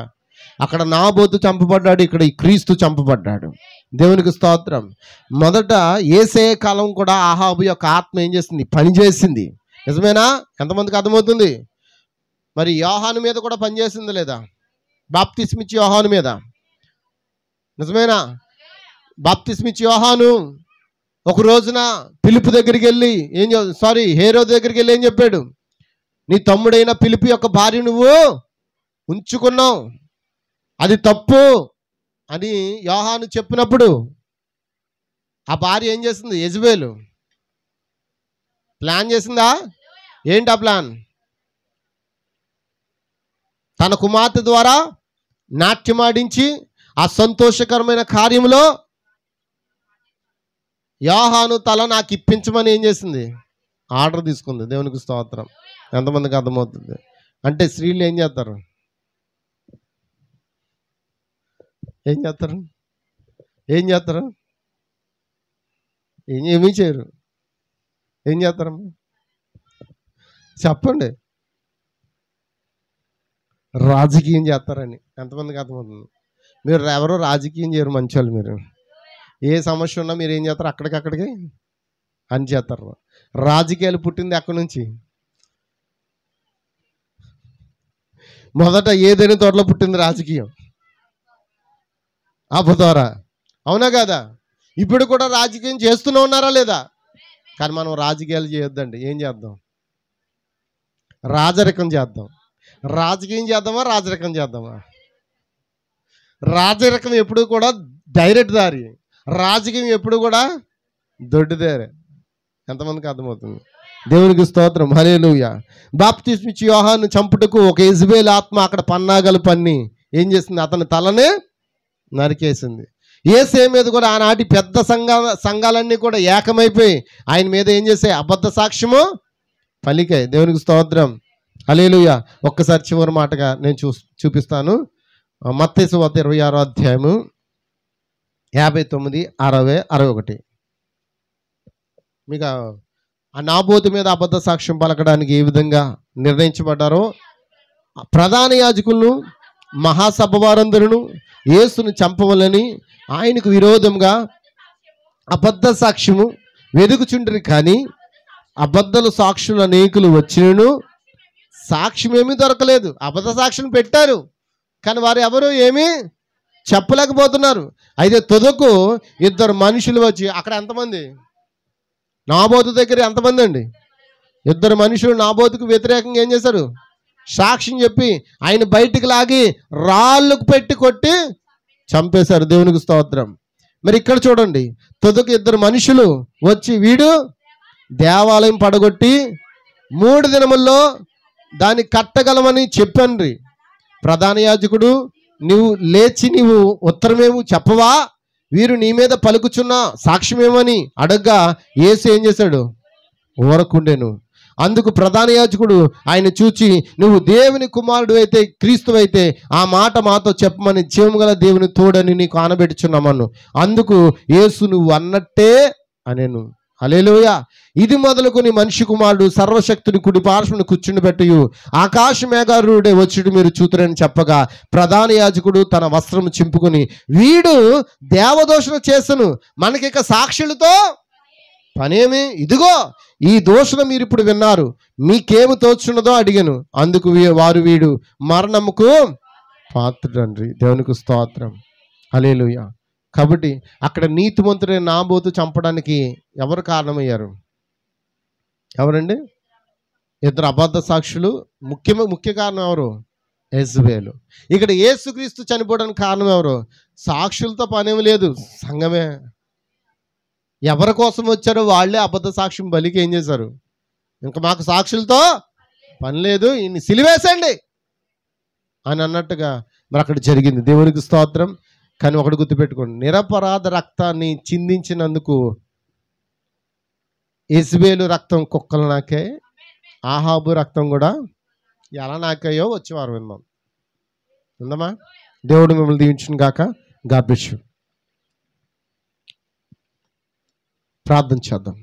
అక్కడ నాబోతు చంపబడ్డాడు, ఇక్కడ ఈ క్రీస్తు చంపబడ్డాడు. దేవునికి స్తోత్రం. మొదట యేసే కాలం కూడా ఆహాబు యొక్క ఆత్మ ఏం చేసింది? పనిచేసింది. నిజమేనా? ఎంతమందికి అర్థమవుతుంది? మరి యోహాను మీద కూడా పనిచేసింది లేదా? బాప్తిస్మిచ్చి యోహాను మీద. నిజమేనా? బాప్తిస్మిచ్చి యోహాను ఒక రోజున పిలుపు దగ్గరికి వెళ్ళి హేరోదు దగ్గరికి వెళ్ళి ఏం చెప్పాడు? నీ తమ్ముడైన పిలుపు యొక్క భార్య నువ్వు ఉంచుకున్నావు, అది తప్పు అని యోహాను చెప్పినప్పుడు ఆ భార్య ఏం చేసింది? యెజబెలు ప్లాన్ చేసిందా? ఏంటి ఆ ప్లాన్? తన కుమార్తె ద్వారా నాట్యమాడించి ఆ సంతోషకరమైన కార్యంలో యోహాను తల నాకు ఇప్పించమని ఏం చేసింది? ఆర్డర్ తీసుకుంది. దేవునికి స్తోత్రం. ఎంతమందికి అర్థమవుతుంది? అంటే స్త్రీలు ఏం చేస్తారు? ఏమీ చేయరు. ఏం చేస్తారమ్మా? చెప్పండి. రాజకీయం చేస్తారని. ఎంతమందికి అర్థమవుతుంది? మీరు ఎవరో రాజకీయం చేయరు, మంచోళ్ళు మీరు. ఏ సమస్య ఉన్నా మీరు ఏం చేస్తారు? అక్కడికక్కడికి అని చేస్తారు. రాజకీయాలు పుట్టింది ఎక్కడి నుంచి? మొదట ఏదైనా తోటలో పుట్టింది రాజకీయం, అబ్బ ద్వారా. అవునా కదా? ఇప్పుడు కూడా రాజకీయం చేస్తూనే ఉన్నారా లేదా? కానీ మనం రాజకీయాలు చేయొద్దండి. ఏం చేద్దాం? రాజరికం చేద్దాం. రాజకీయం చేద్దామా, రాజరికం చేద్దామా? రాజరికం ఎప్పుడు కూడా డైరెక్ట్ దారి, రాజకీయం ఎప్పుడు కూడా దొడ్డి దారి. ఎంతమందికి అర్థమవుతుంది? దేవునికి స్తోత్రం, హల్లెలూయా. బాప్తిస్మ ఇచ్చి యోహాను చంపుటకు ఒక యెజబెల్ ఆత్మ అక్కడ పన్నాగలు పన్ని ఏం చేసింది? అతని తలనే నరికేసింది. యేసే మీద కూడా ఆనాటి పెద్ద సంఘాలన్నీ కూడా ఏకమైపోయి ఆయన మీద ఏం చేసాయి? అబద్ధ సాక్ష్యము పలికాయి. దేవునికి స్తోత్రం, హల్లెలూయా. ఒక్కసారి చివరి మాటగా నేను చూపిస్తాను. మత్తయి సువార్త 26వ అధ్యాయము 59, 60, 61. మీకు ఆ నాబోతు మీద అబద్ధ సాక్ష్యం పలకడానికి ఏ విధంగా నిర్ణయించబడ్డారో, ప్రధాన యాజకులను మహాసభ వారందరూ యేసును చంపవలని ఆయనకు విరోధంగా అబద్ధ సాక్ష్యము వెదుకుచుండ్రి. కానీ అబద్ధల సాక్షులు అనేకులు వచ్చినను సాక్ష్యం ఏమీ దొరకలేదు. అబద్ధ సాక్ష్యం పెట్టారు కానీ వారు ఎవరు ఏమీ చెప్పలేకపోతున్నారు. అయితే తుదకు ఇద్దరు మనుషులు వచ్చి, అక్కడ ఎంతమంది? నాబోతు దగ్గర ఎంతమంది అండి? ఇద్దరు మనుషులు నాబోతుకు వ్యతిరేకంగా ఏం చేశారు? సాక్ష్యం చెప్పి ఆయన బయటికి లాగి రాళ్ళకు పెట్టి కొట్టి చంపేశారు. దేవునికి స్తోత్రం. మరి ఇక్కడ చూడండి, తుదకు ఇద్దరు మనుషులు వచ్చి వీడు దేవాలయం పడగొట్టి 3 దినముల్లో దాన్ని కట్టగలమని చెప్పండి. ప్రధాన యాజకుడు, నీవు లేచి నీవు ఉత్తరమేమో చెప్పవా? వీరు నీ మీద పలుకుచున్న సాక్ష్యమేమని అడగ్గా యేసు ఏం చేశాడు? ఊరకుండెను. అందుకు ప్రధాన యాజకుడు ఆయన చూచి, నువ్వు దేవుని కుమారుడు అయితే, క్రీస్తు అయితే ఆ మాట మాతో చెప్పమని జీవము గల దేవుని తోడని నీకు ఆనబెట్టుచున్నామను. అందుకు యేసు నువ్వు అన్నట్టే అనేను. హల్లెలూయా. ఇది మొదలుకొని మనిషి కుమారుడు సర్వశక్తుని కుడి పార్శ్వను కూర్చుండబెట్టి ఆకాశ మేఘారుడే వచ్చి మీరు చూతురని చెప్పగా ప్రధాన యాజకుడు తన వస్త్రం చింపుకొని, వీడు దేవదోషణ చేసను, మనకిక సాక్షులతో పనేమి? ఇదిగో ఈ దోషణ మీరు ఇప్పుడు విన్నారు, మీకేమి తోచున్నదో అడిగాను. అందుకు వారు వీడు మరణముకు పాత్రుడండ్రి. దేవునికి స్తోత్రం, హల్లెలూయా. కాబట్టి అక్కడ నీతిమంతుడైన నాబోతు చంపడానికి ఎవరు కారణమయ్యారు? ఎవరండి? ఇద్దరు అబద్ధ సాక్షులు. ముఖ్య కారణం ఎవరు? యెజబెలు. ఇక్కడ యేసుక్రీస్తు చనిపోవడానికి కారణం ఎవరు? సాక్షులతో పనేమి లేదు, సంఘమే. ఎవరి కోసం వచ్చారో వాళ్ళే అబద్ధ సాక్ష్యం బలికి ఏం చేశారు? ఇంకా మాకు సాక్షులతో పని లేదు, ఈయన్ని సిలివేసండి అని అన్నట్టుగా మరి అక్కడ జరిగింది. దేవునికి స్తోత్రం. కానీ ఒకటి గుర్తుపెట్టుకోండి, నిరపరాధ రక్తాన్ని చిందించినందుకు యెజబెలు రక్తం కుక్కలు నాకే, ఆహాబు రక్తం కూడా ఎలా నాకాయో వచ్చి వారు విందామా? దేవుడు మిమ్మల్ని దీవించును గాక. God bless you. ప్రార్థన చేద్దాం.